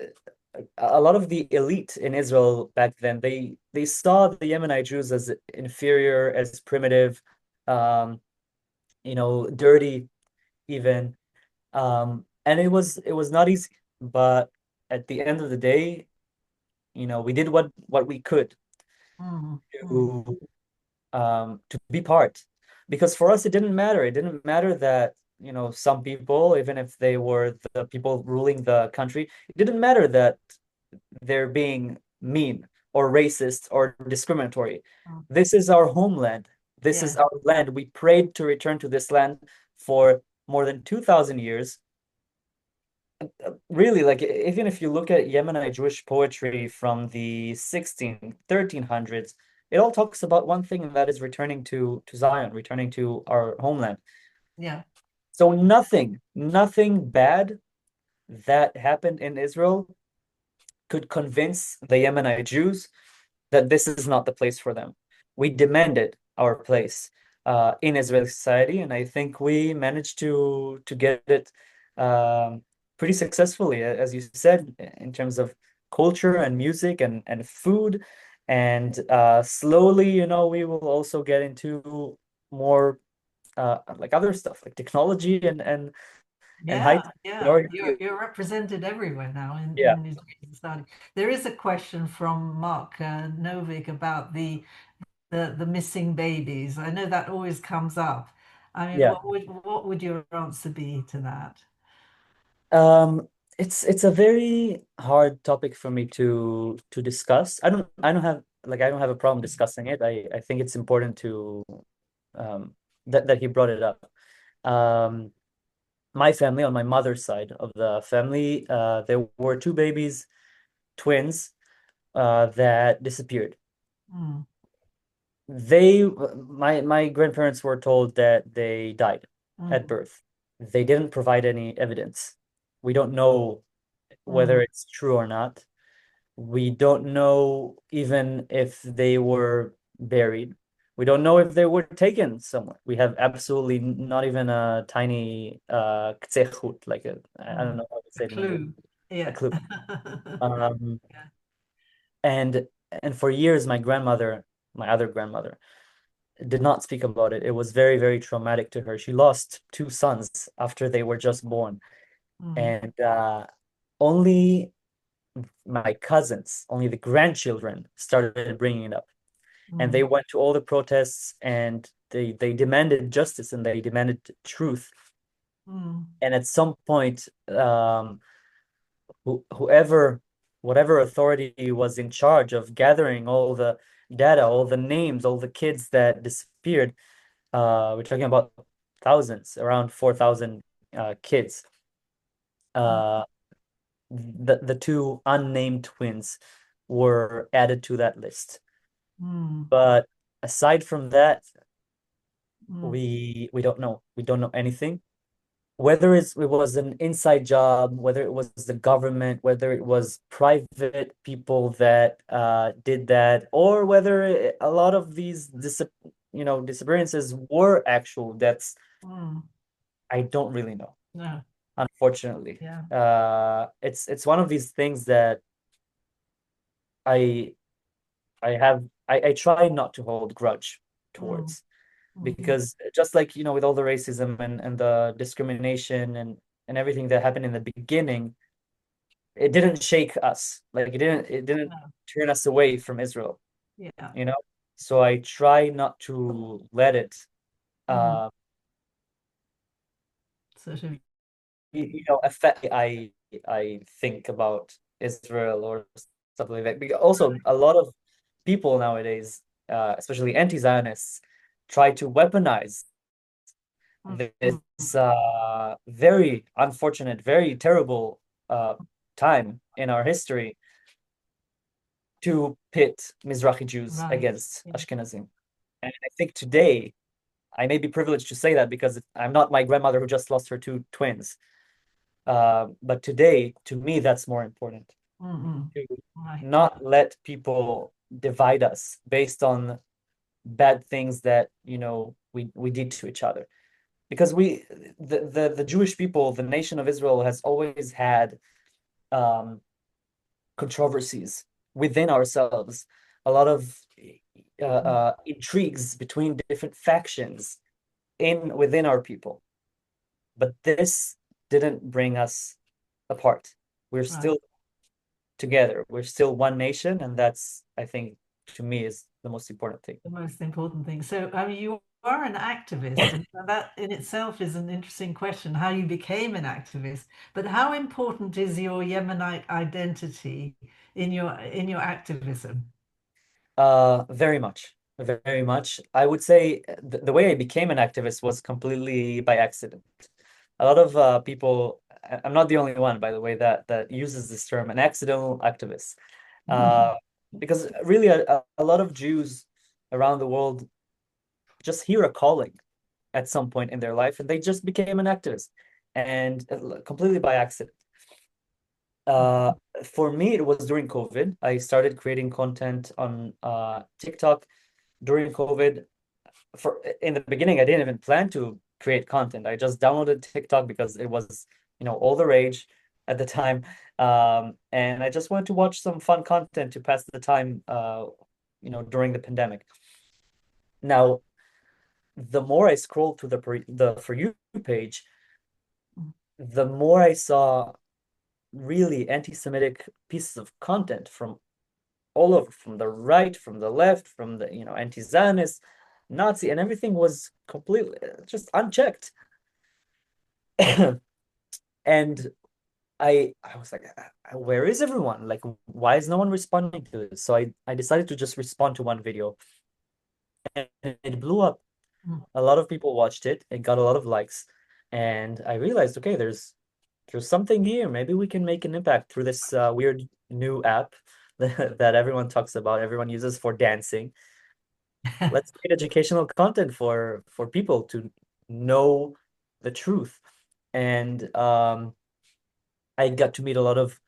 Speaker 3: a lot of the elite in Israel back then, they saw the Yemenite Jews as inferior, as primitive, um, dirty even. And it was not easy, but at the end of the day, we did what we could
Speaker 2: mm, mm,
Speaker 3: to to be part. Because for us, it didn't matter. It didn't matter that, some people, even if they were the people ruling the country, it didn't matter that they're being mean or racist or discriminatory.
Speaker 2: mm.
Speaker 3: This is our homeland. This is
Speaker 2: Yeah,
Speaker 3: our land. We prayed to return to this land for more than 2,000 years. Really, like even if you look at Yemenite Jewish poetry from the 16, 1300s, it all talks about one thing, and that is returning to Zion, returning to our homeland.
Speaker 2: yeah,
Speaker 3: So nothing bad that happened in Israel could convince the Yemenite Jews that this is not the place for them. We demanded our place in Israeli society, and I think we managed to get it um, pretty successfully, as you said, in terms of culture and music and food. And slowly, we will also get into more like other stuff, like technology and high
Speaker 2: yeah, yeah. You're
Speaker 3: technology.
Speaker 2: you're represented everywhere now
Speaker 3: Yeah.
Speaker 2: in Israeli society. There is a question from Mark Novick about the missing babies. I know that always comes up. I mean,
Speaker 3: Yeah.
Speaker 2: what would your answer be to that?
Speaker 3: Um, it's a very hard topic for me to discuss. I don't have a problem discussing it. I think it's important to that he brought it up. Um, my family on my mother's side of the family, there were two babies, twins, that disappeared.
Speaker 2: Mm,
Speaker 3: My grandparents were told that they died at
Speaker 2: mm,
Speaker 3: birth. They didn't provide any evidence. We don't know
Speaker 2: mm.
Speaker 3: whether it's true or not. We don't know even if they were buried. We don't know if they were taken somewhere. We have absolutely not even a tiny ktsehut, like I don't
Speaker 2: Mm.
Speaker 3: know how to
Speaker 2: A
Speaker 3: say it in English,
Speaker 2: clue.
Speaker 3: a
Speaker 2: Yeah.
Speaker 3: clue. Um,
Speaker 2: Yeah.
Speaker 3: and and for years, my other grandmother, did not speak about it. It was very, very traumatic to her. She lost two sons after they were just born,
Speaker 2: Mm,
Speaker 3: and only my cousins, only the grandchildren started bringing it up. And they
Speaker 2: mm,
Speaker 3: went to all the protests and they demanded justice and they demanded truth.
Speaker 2: mm,
Speaker 3: And at some point, whoever, whatever authority was in charge of gathering all the data, all the names, all the kids that disappeared, we're talking about thousands, around 4,000 kids.
Speaker 2: mm,
Speaker 3: Uh, the two unnamed twins were added to that list.
Speaker 2: mm,
Speaker 3: But aside from that,
Speaker 2: mm,
Speaker 3: we don't know. We don't know anything. Whether it was an inside job, whether it was the government, whether it was private people that did that, or whether a lot of these disappearances were actual deaths
Speaker 2: Mm.
Speaker 3: I don't really know,
Speaker 2: No.
Speaker 3: unfortunately.
Speaker 2: Yeah.
Speaker 3: It's one of these things that I I try not to hold grudge
Speaker 2: Mm.
Speaker 3: towards,
Speaker 2: Mhm.
Speaker 3: because just like, with all the racism and the discrimination and everything that happened in the beginning, it didn't shake us. Like it didn't
Speaker 2: No.
Speaker 3: turn us away from Israel,
Speaker 2: Yeah.
Speaker 3: you know? So I try not to let it
Speaker 2: Mm.
Speaker 3: uh
Speaker 2: Sort of.
Speaker 3: affect I think about Israel or something like that. Because also a lot of people nowadays, especially anti-Zionists, try to weaponize
Speaker 2: Mm.
Speaker 3: this very unfortunate, very terrible uh, time in our history to pit Mizrahi Jews
Speaker 2: Right.
Speaker 3: against
Speaker 2: Yeah.
Speaker 3: Ashkenazim. And I think today, I may be privileged to say that because I'm not my grandmother who just lost her two twins. But today, to me, that's more important,
Speaker 2: Mm-mm.
Speaker 3: to
Speaker 2: Right.
Speaker 3: not let people divide us based on bad things that, we did to each other. Because the Jewish people, the nation of Israel, has always had um, controversies within ourselves, a lot of intrigues between different factions in within our people. But this didn't bring us apart. We're
Speaker 2: Right.
Speaker 3: still together. We're still one nation, and that's, I think, to me, is the most important thing.
Speaker 2: The most important thing. So, I mean, you are an activist, and that in itself is an interesting question, how you became an activist. But how important is your Yemenite identity in your activism?
Speaker 3: Very much, very much. I would say the way I became an activist was completely by accident. A lot of people, I'm not the only one, by the way, that uses this term, an accidental activist. Uh, because really, a lot of Jews around the world just hear a calling at some point in their life, and they just became an activist, and completely by accident. Uh, for me, it was during COVID. I started creating content on TikTok during COVID. For in the beginning, I didn't even plan to create content. I just downloaded TikTok because it was, all the rage at the time. And I just wanted to watch some fun content to pass the time, during the pandemic. Now, the more I scrolled through the For You page, the more I saw really anti-Semitic pieces of content from all over, from the right, from the left, from the, anti-Zionist, Nazi, and everything was completely just unchecked. And I was like, where is everyone? Like, why is no one responding to this? So I decided to just respond to one video, and it blew up. A lot of people watched it. It got a lot of likes, and I realized, okay, there's something here. Maybe we can make an impact through this weird new app that everyone talks about, everyone uses for dancing. Let's create educational content for people to know the truth. And I got to meet a lot of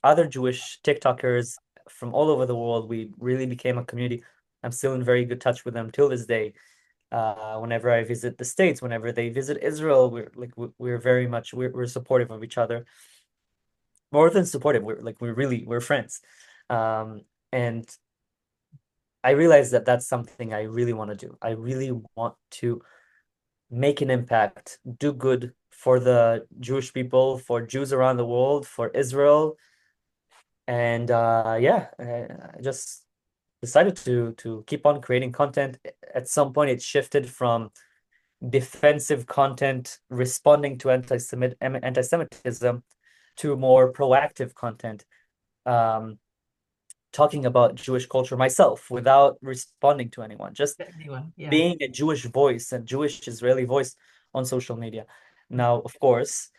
Speaker 3: other Jewish TikTokers from all over the world. We really became a community. I'm still in very good touch with them till this day. Whenever I visit the States, whenever they visit Israel, we're very much we're supportive of each other. More than supportive, we're friends. And I realized that that's something I really want to do. I really want to make an impact, do good for the Jewish people, for Jews around the world, for Israel. And yeah, I just decided to keep on creating content. At some point, it shifted from defensive content responding to anti-Semitism to more proactive content, um, talking about Jewish culture myself without responding to anyone, just
Speaker 2: Anyone? Yeah.
Speaker 3: being a Jewish voice, a Jewish Israeli voice on social media. Now, of course,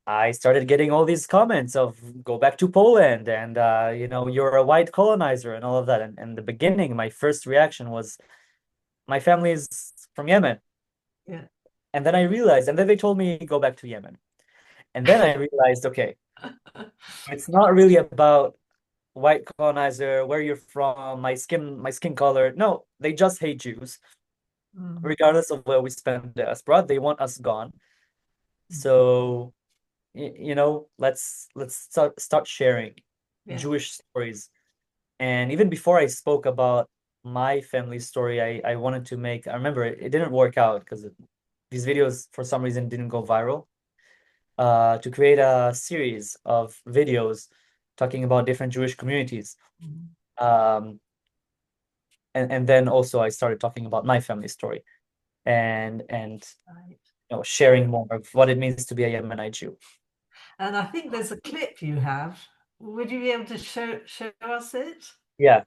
Speaker 3: I started getting all these comments of go back to Poland and you're a white colonizer and all of that. And in the beginning, my first reaction was my family is from Yemen.
Speaker 2: Yeah.
Speaker 3: And then I realized, and then they told me go back to Yemen. And then I realized, okay, it's not really about white colonizer, where you're from, my skin color. No, they just hate Jews.
Speaker 2: Mm.
Speaker 3: regardless of where we spend the diaspora. They want us gone. So, let's start sharing
Speaker 2: Yeah.
Speaker 3: Jewish stories. And even before I spoke about my family story, I wanted to make, I remember it didn't work out because these videos for some reason didn't go viral. To create a series of videos talking about different Jewish communities.
Speaker 2: Mm.
Speaker 3: Um, and then also I started talking about my family story and
Speaker 2: Right.
Speaker 3: sharing more of what it means to be a Yemenite Jew.
Speaker 2: And I think there's a clip you have. Would you be able to show us it?
Speaker 3: Yeah.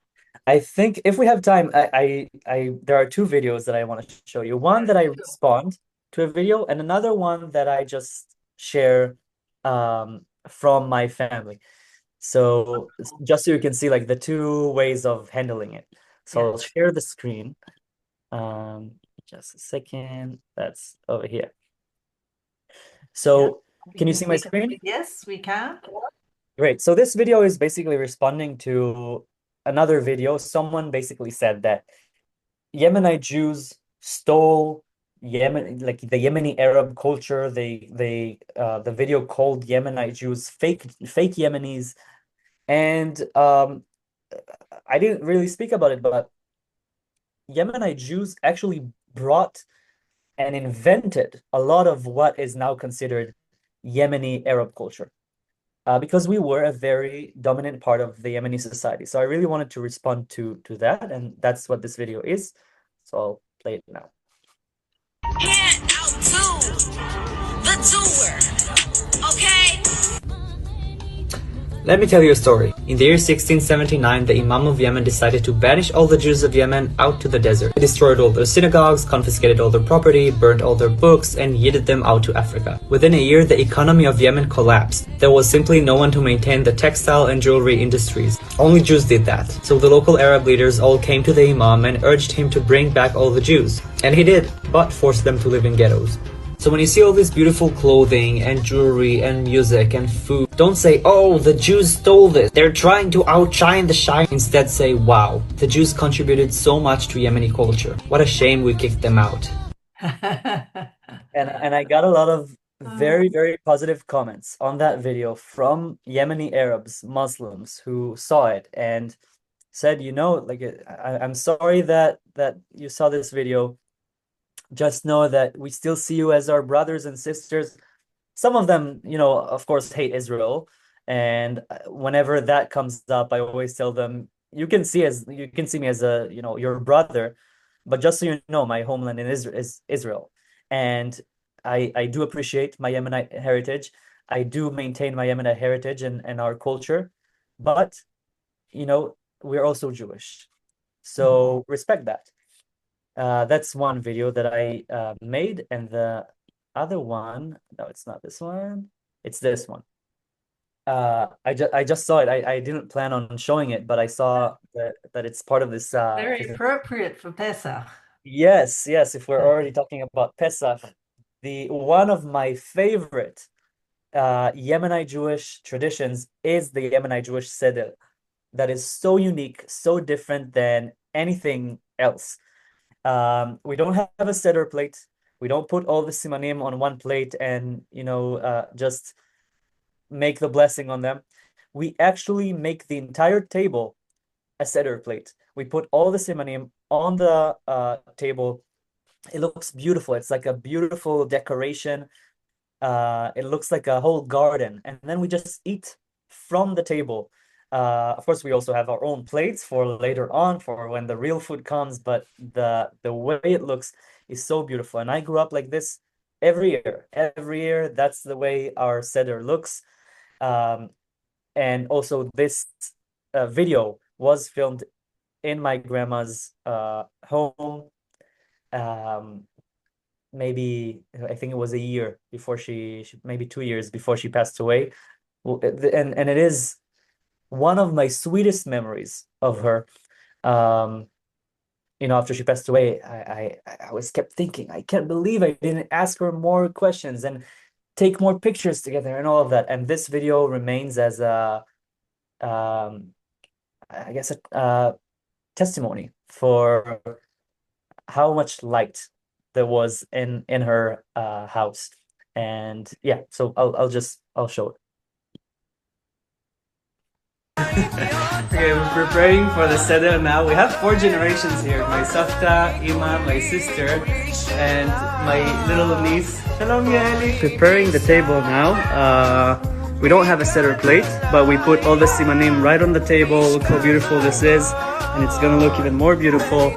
Speaker 3: I think if we have time, there are two videos that I want to show you. One that I
Speaker 2: Sure.
Speaker 3: respond to a video, and another one that I just share from my family. So just so you can see like the two ways of handling it. So
Speaker 2: Yeah.
Speaker 3: I'll share the screen. Um, just a second. That's over here.
Speaker 2: Yeah.
Speaker 3: So
Speaker 2: We
Speaker 3: can you
Speaker 2: can
Speaker 3: see my
Speaker 2: we can
Speaker 3: screen?
Speaker 2: yes, we can.
Speaker 3: Great. So this video is basically responding to another video. Someone basically said that Yemenite Jews stole Yemen, like the Yemeni Arab culture. The video called Yemenite Jews fake Yemenis. And I didn't really speak about it, but Yemenite Jews actually brought and invented a lot of what is now considered Yemeni Arab culture. Because we were a very dominant part of the Yemeni society. So I really wanted to respond to that, and that's what this video is. So I'll play it now.
Speaker 1: Hand out to the doer, okay?
Speaker 4: Let me tell you a story. In the year 1679, the Imam of Yemen decided to banish all the Jews of Yemen out to the desert. He destroyed all their synagogues, confiscated all their property, burned all their books, and yeeted them out to Africa. Within a year, the economy of Yemen collapsed. There was simply no one to maintain the textile and jewelry industries. Only Jews did that. So the local Arab leaders all came to the Imam and urged him to bring back all the Jews. And he did, but forced them to live in ghettos. So when you see all this beautiful clothing and jewelry and music and food, don't say, oh, the Jews stole this. They're trying to outshine the shine. Instead say, wow, the Jews contributed so much to Yemeni culture. What a shame we kicked them out.
Speaker 3: And I got a lot of
Speaker 2: Oh,
Speaker 3: very, very positive comments on that video from Yemeni Arabs, Muslims who saw it and said, like I'm sorry that you saw this video. Just know that we still see you as our brothers and sisters. Some of them, of course, hate Israel. And whenever that comes up, I always tell them, you can see me as a, your brother, but just so you know, my homeland is Israel. And I do appreciate my Yemenite heritage. I do maintain my Yemenite heritage and our culture, but we're also Jewish. So respect that. That's one video that I made, and the other one, no, it's not this one. It's this one. I just saw it. I didn't plan on showing it, but I saw that it's part of this
Speaker 2: very
Speaker 3: present.
Speaker 2: appropriate for Pesach.
Speaker 3: Yes, yes. If we're already talking about Pesach, the one of my favorite Yemenite Jewish traditions is the Yemenite Jewish Seder. That is so unique, so different than anything else. We don't have a Seder plate. We don't put all the simanim on one plate and just make the blessing on them. We actually make the entire table a Seder plate. We put all the simanim on the table. It looks beautiful. It's like a beautiful decoration. It looks like a whole garden, and then we just eat from the table. Of course, we also have our own plates for later on, for when the real food comes. But the way it looks is so beautiful, and I grew up like this every year. Every year, that's the way our seder looks. Um, and also, this video was filmed in my grandma's home. Um, Maybe I think it was a year before maybe 2 years before she passed away. And it is one of my sweetest memories of her. Um, after she passed away, I was kept thinking, I can't believe I didn't ask her more questions and take more pictures together and all of that. And this video remains as a I guess a testimony for how much light there was in her house. And yeah, so I'll show it.
Speaker 4: Okay, we're preparing for the seder now. We have 4 generations here. My Safta, Ima, my sister, and my little niece. Shalom, Yaeli. Preparing the table now. We don't have a seder plate, but we put all the simanim right on the table. Look how beautiful this is. And it's gonna look even more beautiful.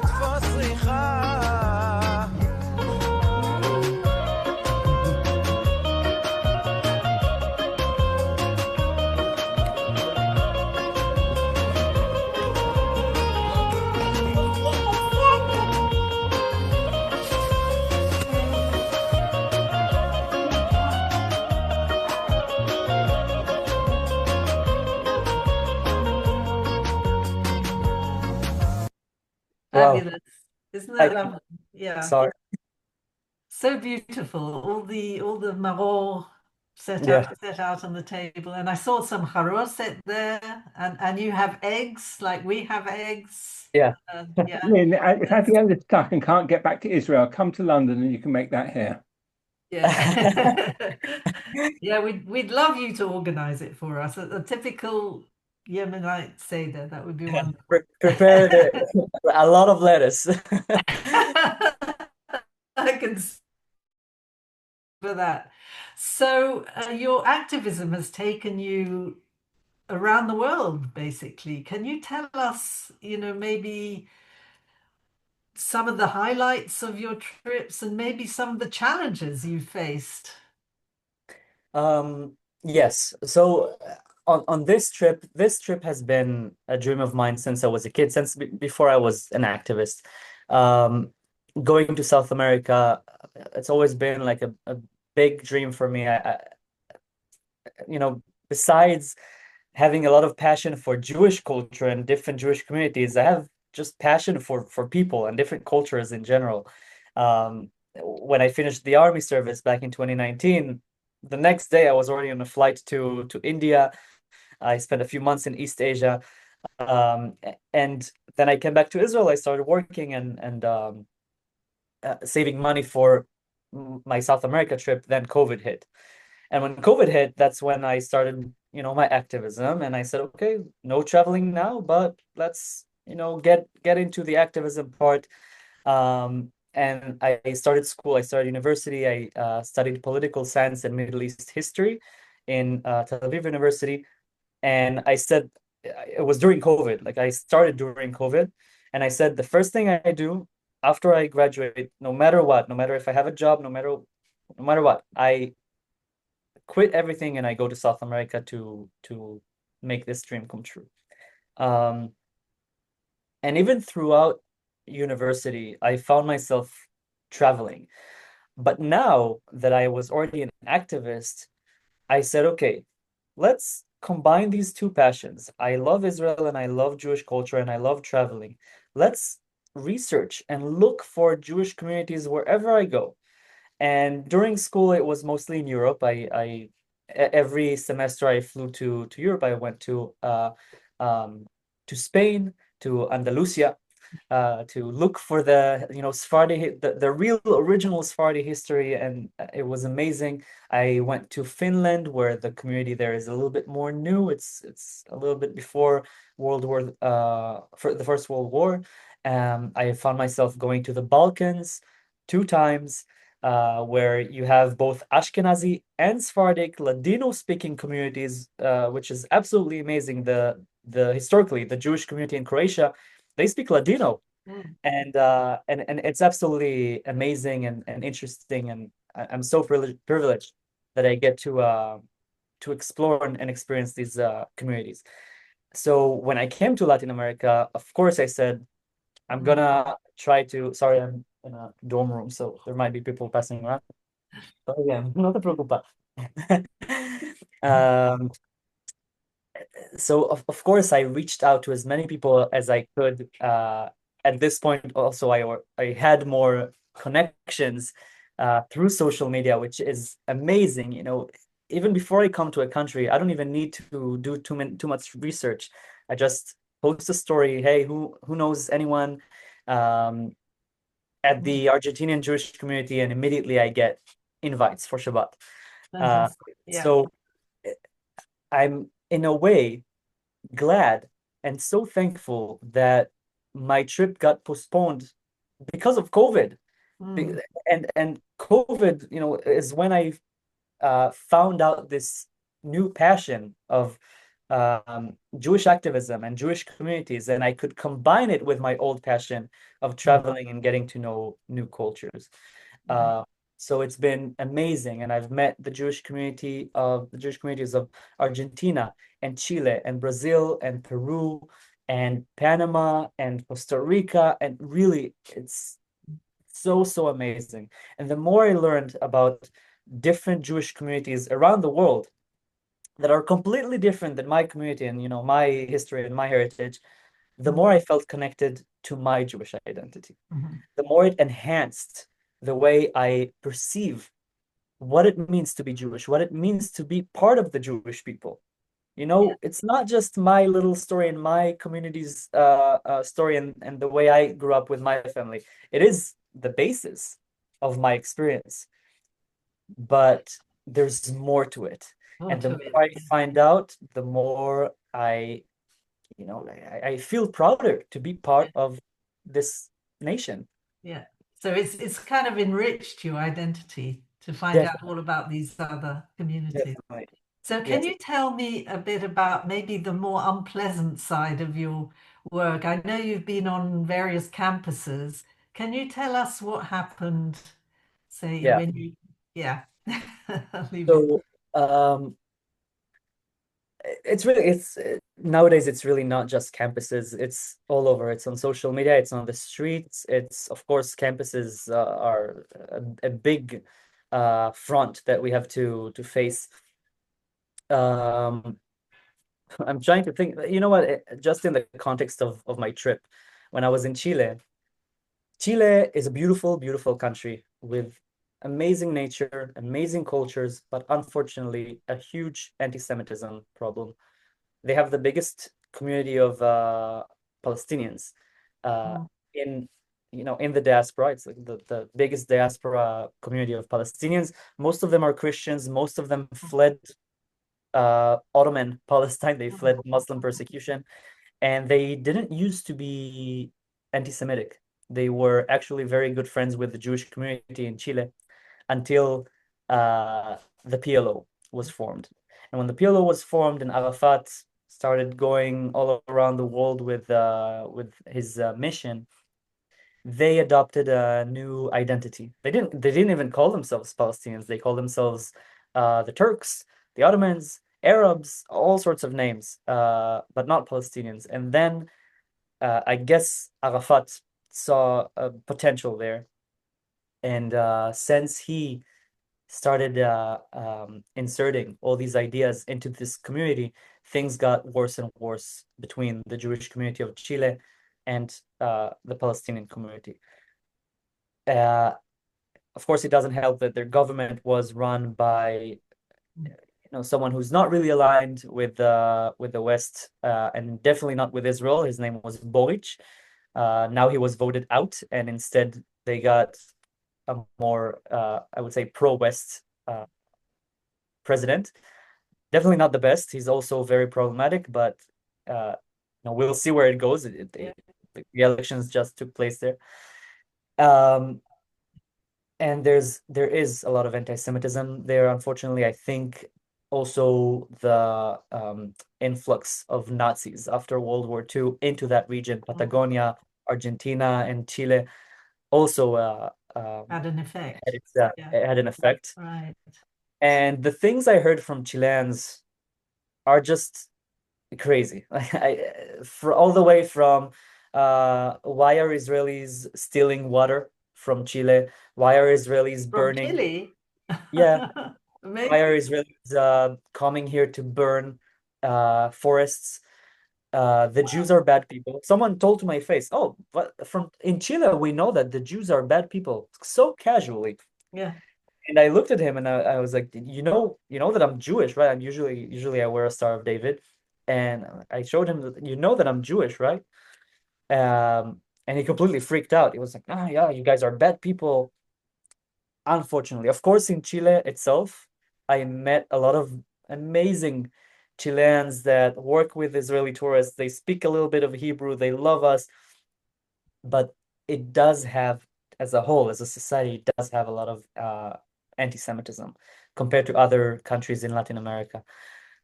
Speaker 3: Wow.
Speaker 2: Fabulous. Isn't that lovely? Yeah.
Speaker 3: Sorry.
Speaker 2: So beautiful. All the maror
Speaker 3: Yeah.
Speaker 2: set out on the table. And I saw some haroset there, and you have eggs like we have eggs.
Speaker 3: Yeah.
Speaker 2: Yeah.
Speaker 5: Lynn, if Abiel is stuck and can't get back to Israel, come to London and you can make that here.
Speaker 2: Yeah. Yeah, we'd love you to organize it for us. A typical Yemenite Seder, that would be wonderful.
Speaker 3: Prepared a lot of lettuce.
Speaker 2: I can for that. So your activism has taken you around the world, basically. Can you tell us, maybe some of the highlights of your trips and maybe some of the challenges you faced?
Speaker 3: Yes. So on this trip has been a dream of mine since I was a kid, since before I was an activist. Going to South America, it's always been like a big dream for me. Besides having a lot of passion for Jewish culture and different Jewish communities, I have just passion for people and different cultures in general. When I finished the army service back in 2019, the next day I was already on a flight to India. I spent a few months in East Asia, and then I came back to Israel. I started working and saving money for my South America trip. Then COVID hit. And when COVID hit, that's when I started, my activism. And I said, okay, no traveling now, but let's, get into the activism part. And I started school. I started university. I studied political science and Middle East history in Tel Aviv University. And I said, it was during COVID. Like I started during COVID, and I said the first thing I do after I graduate, no matter what, no matter if I have a job, no matter what, I quit everything and I go to South America to make this dream come true. And even throughout university, I found myself traveling. But now that I was already an activist, I said, okay, let's combine these two passions. I love Israel and I love Jewish culture and I love traveling. Let's research and look for Jewish communities wherever I go. And during school, it was mostly in Europe. Every semester I flew to Europe. I went to Spain, to Andalusia, to look for the Sephardi, the real original Sephardi history, and it was amazing. I went to Finland, where the community there is a little bit more new. It's a little bit before for the First World War. I found myself going to the Balkans 2 times. Where you have both Ashkenazi and Sephardic Ladino-speaking communities, which is absolutely amazing. The historically the Jewish community in Croatia, they speak Ladino, and it's absolutely amazing and interesting, and I'm so privileged that I get to explore and experience these communities. So when I came to Latin America, of course, I said I'm gonna try to. Sorry, I'm in a dorm room, so there might be people passing around. But yeah, no te preocupes. So of course I reached out to as many people as I could. At this point, also I had more connections through social media, which is amazing. Even before I come to a country, I don't even need to do too much research. I just post a story. Hey, who knows anyone? at the Argentinian Jewish community, and immediately I get invites for Shabbat. Uh,
Speaker 2: Fantastic. Yeah.
Speaker 3: so I'm in a way glad and so thankful that my trip got postponed because of COVID.
Speaker 2: Mm.
Speaker 3: And COVID, is when I found out this new passion of Jewish activism and Jewish communities, and I could combine it with my old passion of traveling and getting to know new cultures.
Speaker 2: Yeah.
Speaker 3: Uh, so it's been amazing, and I've met the Jewish communities of Argentina and Chile and Brazil and Peru and Panama and Costa Rica, and really, it's so amazing. And the more I learned about different Jewish communities around the world that are completely different than my community and my history and my heritage, the more I felt connected to my Jewish identity.
Speaker 2: Mhm.
Speaker 3: The more it enhanced the way I perceive what it means to be Jewish, what it means to be part of the Jewish people.
Speaker 2: Yeah.
Speaker 3: It's not just my little story and my community's story and the way I grew up with my family. It is the basis of my experience, but there's more to it.
Speaker 2: More
Speaker 3: And the
Speaker 2: to
Speaker 3: more
Speaker 2: it.
Speaker 3: I find out, the more I feel prouder to be part of this nation.
Speaker 2: Yeah. So it's kind of enriched your identity to find out
Speaker 3: Definitely,
Speaker 2: all about these other communities.
Speaker 3: definitely.
Speaker 2: So can
Speaker 3: Yes.
Speaker 2: you tell me a bit about maybe the more unpleasant side of your work? I know you've been on various campuses. Can you tell us what happened, say,
Speaker 3: Yeah.
Speaker 2: when you, yeah, I'll leave it.
Speaker 3: So, it's nowadays it's really not just campuses, it's all over. It's on social media, it's on the streets, it's of course campuses are a big front that we have to face. um I'm trying to think, you know what, just in the context of my trip when I was in Chile. Chile is a beautiful country with amazing nature, amazing cultures, but unfortunately a huge anti-Semitism problem. They have the biggest community of Palestinians uh,
Speaker 2: Mm,
Speaker 3: in in the diaspora. It's like the biggest diaspora community of Palestinians. Most of them are Christians. Most of them fled Ottoman Palestine. They
Speaker 2: mm,
Speaker 3: fled Muslim persecution, and they didn't used to be anti-Semitic. They were actually very good friends with the Jewish community in Chile until the PLO was formed. And when the PLO was formed and Arafat started going all around the world with his mission, they adopted a new identity. They didn't even call themselves Palestinians. They called themselves the Turks, the Ottomans, Arabs, all sorts of names, but not Palestinians. And then I guess Arafat saw a potential there, and since he started inserting all these ideas into this community, things got worse and worse between the Jewish community of Chile and the Palestinian community. Uh, of course, it doesn't help that their government was run by someone who's not really aligned with the West, and definitely not with Israel. His name was Boric. Now he was voted out, and instead they got a more, I would say, pro-West president. Definitely not the best. He's also very problematic, but we'll see where it goes.
Speaker 2: yeah.
Speaker 3: The elections just took place there. Um, and there is a lot of anti-Semitism there, unfortunately. I think also the influx of Nazis after World War II into that region,
Speaker 2: Mm.
Speaker 3: Patagonia, Argentina, and Chile, also
Speaker 2: Had an effect. Yeah.
Speaker 3: it had an effect.
Speaker 2: Right.
Speaker 3: And the things I heard from Chileans are just crazy. For all the way from why are Israelis stealing water from Chile? Why are Israelis
Speaker 2: From
Speaker 3: burning?
Speaker 2: Chile.
Speaker 3: Yeah, why are
Speaker 2: Amazing.
Speaker 3: Israelis coming here to burn forests? The Jews are bad people. Someone told to my face, "Oh, but from in Chile we know that the Jews are bad people," so casually.
Speaker 2: Yeah.
Speaker 3: And I looked at him and I was like, you know that I'm Jewish, right? I'm usually I wear a Star of David. And I showed him that you know that I'm Jewish, right? And he completely freaked out. He was like, "Ah, yeah, you guys are bad people." Unfortunately, of course, in Chile itself, I met a lot of amazing Chileans that work with Israeli tourists. They speak a little bit of Hebrew, they love us, but it does have, as a whole, as a society, it does have a lot of anti-Semitism compared to other countries in Latin America.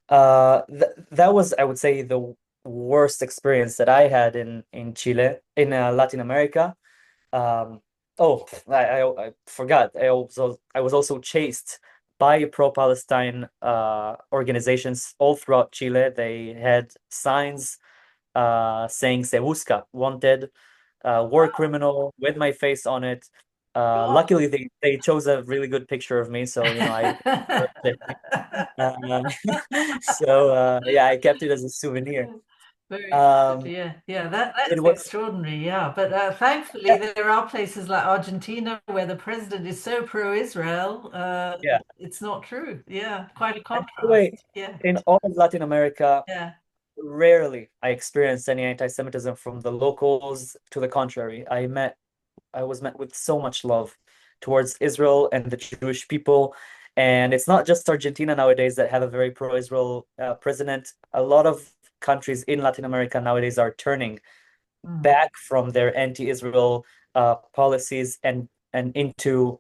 Speaker 3: Th that was, I would say, the worst experience that I had in Chile, in Latin America. Um, oh, I forgot. I was also chased by pro-Palestine organizations all throughout Chile. They had signs saying "Se busca," wanted, war criminal, with my face on it.
Speaker 2: God.
Speaker 3: Luckily, they chose a really good picture of me, so I uh, so yeah, I kept it as a souvenir.
Speaker 2: Very good.
Speaker 3: Um,
Speaker 2: Yeah, yeah,
Speaker 3: it
Speaker 2: that's
Speaker 3: was
Speaker 2: extraordinary. Yeah, but thankfully there are places like Argentina where the president is so pro-Israel.
Speaker 3: yeah.
Speaker 2: It's not true. Yeah, quite a
Speaker 3: And by the way,
Speaker 2: contrast. Yeah,
Speaker 3: in all of Latin America,
Speaker 2: yeah.
Speaker 3: rarely I experienced any anti-Semitism from the locals. To the contrary, I was met with so much love towards Israel and the Jewish people. And it's not just Argentina nowadays that have a very pro-Israel president. A lot of countries in Latin America nowadays are turning
Speaker 2: Mm,
Speaker 3: back from their anti-Israel policies and into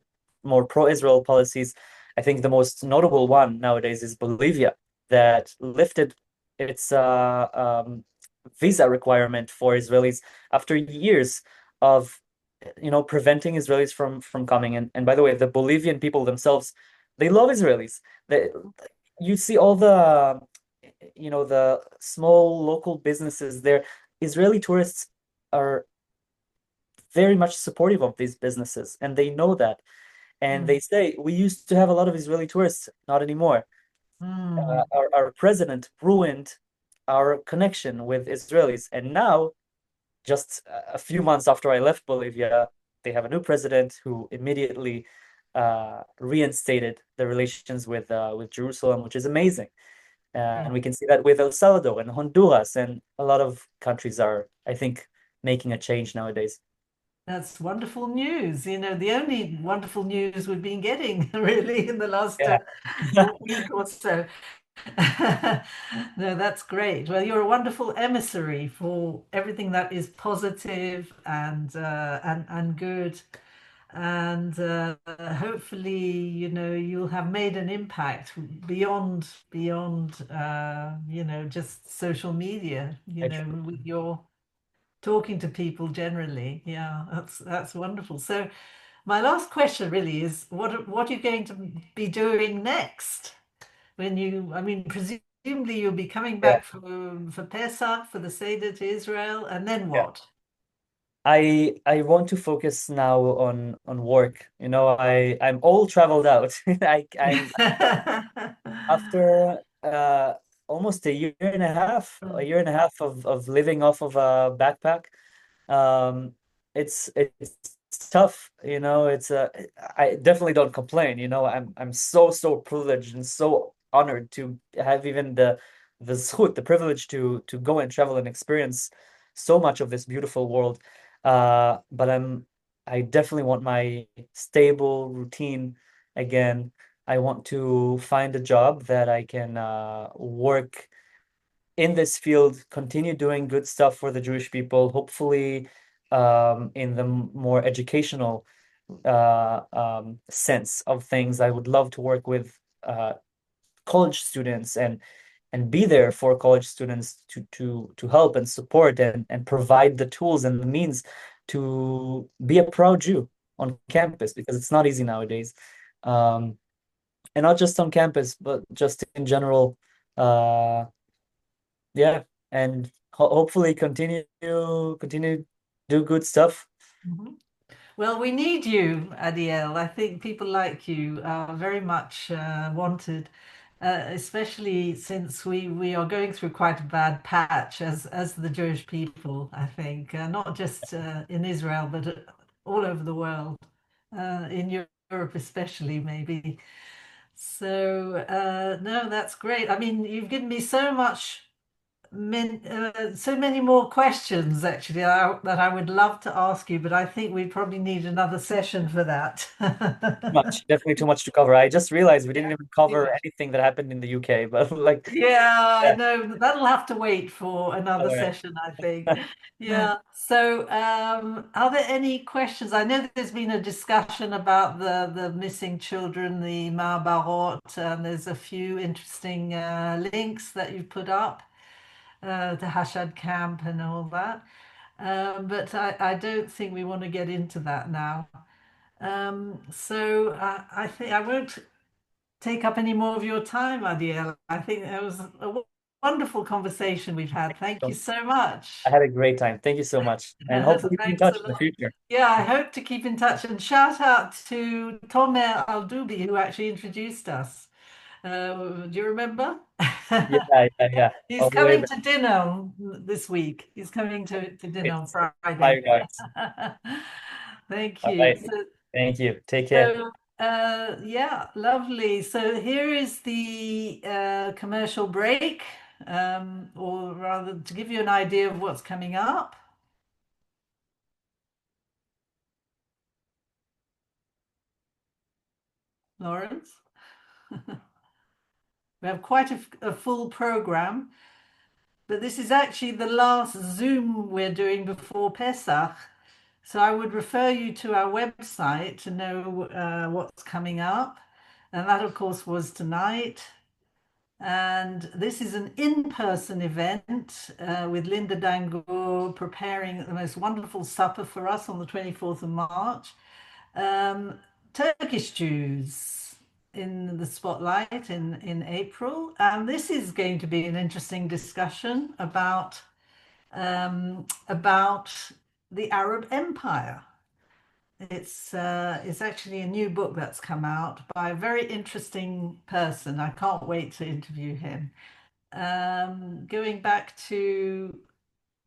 Speaker 3: more pro-Israel policies. I think the most notable one nowadays is Bolivia, that lifted its visa requirement for Israelis after years of preventing Israelis from coming. And by the way, the Bolivian people themselves, they love Israelis. You see all the small local businesses there. Israeli tourists are very much supportive of these businesses, and they know that. And
Speaker 2: mm,
Speaker 3: they say, we used to have a lot of Israeli tourists, not anymore.
Speaker 2: mm.
Speaker 3: Our president ruined our connection with Israelis. And now, just a few months after I left Bolivia, they have a new president who immediately reinstated the relations with Jerusalem, which is amazing. And
Speaker 2: Yeah,
Speaker 3: we can see that with El Salvador and Honduras, and a lot of countries are, I think, making a change nowadays.
Speaker 2: that's wonderful news. The only wonderful news we've been getting really in the last
Speaker 3: Yeah,
Speaker 2: week or so. No, that's great. Well, you're a wonderful emissary for everything that is positive and good. And hopefully, you'll have made an impact beyond just social media,
Speaker 3: I tr-
Speaker 2: with your talking to people generally. Yeah, that's wonderful. So my last question really is what are you going to be doing next? I mean, presumably you'll be coming
Speaker 3: yeah,
Speaker 2: back for Pesach, for the Seder to Israel, and then
Speaker 3: yeah.
Speaker 2: what?
Speaker 3: I want to focus now on work. I'm all traveled out. I'm after almost a year and a half of living off of a backpack. Um, it's tough, I definitely don't complain. I'm so privileged and so honored to have even the zchut, the privilege to go and travel and experience so much of this beautiful world. But I definitely want my stable routine again. I want to find a job that I can work in this field, continue doing good stuff for the Jewish people, hopefully in the more educational sense of things. I would love to work with college students and be there for college students to help and support and provide the tools and the means to be a proud Jew on campus, because it's not easy nowadays. Um, and not just on campus, but just in general. Uh, yeah, and hopefully continue do good stuff.
Speaker 2: Mhm. Well, we need you, Adiel. I think people like you are very much wanted, especially since we are going through quite a bad patch as the Jewish people, I think, not just in Israel, but all over the world, in Europe especially, maybe. So, no, that's great. I mean, you've given me so much so many more questions actually that I would love to ask you, but I think we probably need another session for that.
Speaker 3: Much, definitely too much to cover. I just realized we didn't even cover
Speaker 2: Yeah.
Speaker 3: anything that happened in the UK, but like,
Speaker 2: Yeah, I
Speaker 3: yeah,
Speaker 2: know that'll have to wait for
Speaker 3: all
Speaker 2: another
Speaker 3: right.
Speaker 2: session, I think. Yeah. So, are there any questions? I know there's been a discussion about the missing children, the Ma'abarot, and there's a few interesting links that you've put up to Hashad Camp and all that. But I don't think we want to get into that now. So I think I won't take up any more of your time, Adiel. I think it was a wonderful conversation we've had. Thank you
Speaker 3: So
Speaker 2: so much.
Speaker 3: I had a great time. Thank you so much. And hopefully we can be in
Speaker 2: Thanks a
Speaker 3: touch in the
Speaker 2: lot.
Speaker 3: future.
Speaker 2: Yeah, I hope to keep in touch and shout out to Tomer Aldoubi, who actually introduced us. Do you remember?
Speaker 3: Yeah, yeah, yeah.
Speaker 2: He's
Speaker 3: All the way
Speaker 2: coming
Speaker 3: back.
Speaker 2: to dinner this week. He's coming to dinner on
Speaker 3: It's bye,
Speaker 2: Friday.
Speaker 3: guys.
Speaker 2: Thank
Speaker 3: All
Speaker 2: you.
Speaker 3: right. Thank you. Take care.
Speaker 2: So, yeah, lovely. So here is the commercial break, or rather to give you an idea of what's coming up. Lawrence. We have quite a full program, but this is actually the last Zoom we're doing before Pesach. So I would refer you to our website to know what's coming up. And that, of course, was tonight. And this is an in-person event with Linda Dango preparing the most wonderful supper for us on the 24th of March. Turkish Jews in the spotlight in April. And this is going to be an interesting discussion about the Arab Empire. It's actually a new book that's come out by a very interesting person. I can't wait to interview him. Going back to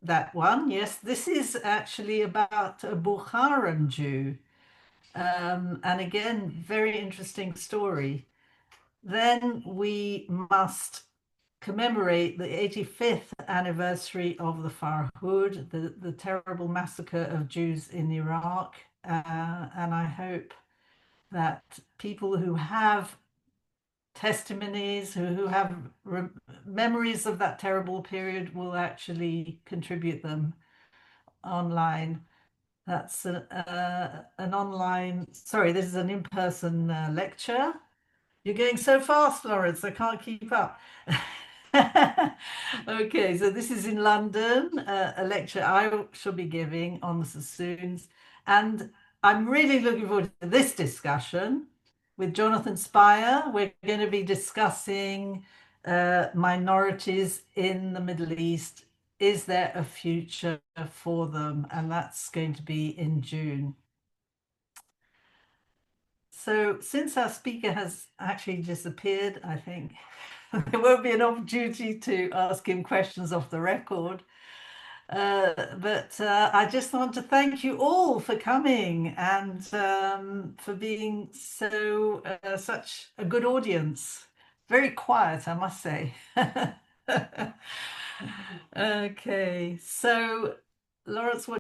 Speaker 2: that one, yes, this is actually about a Bukharan Jew. And again, very interesting story. Then we must commemorate the 85th anniversary of the Farhud, the terrible massacre of Jews in Iraq. And I hope that people who have testimonies, who have memories of that terrible period, will actually contribute them online. That's an online, sorry, this is an in-person lecture. You're going so fast, Lawrence, I can't keep up. Okay, so this is in London, a lecture I shall be giving on the Sassoons. And I'm really looking forward to this discussion with Jonathan Spire. We're going to be discussing minorities in the Middle East. Is there a future for them? And that's going to be in June. So since our speaker has actually disappeared, I think there won't be an opportunity to ask him questions off the record. But I just want to thank you all for coming and for being such a good audience. Very quiet, I must say. Okay, so Lawrence, what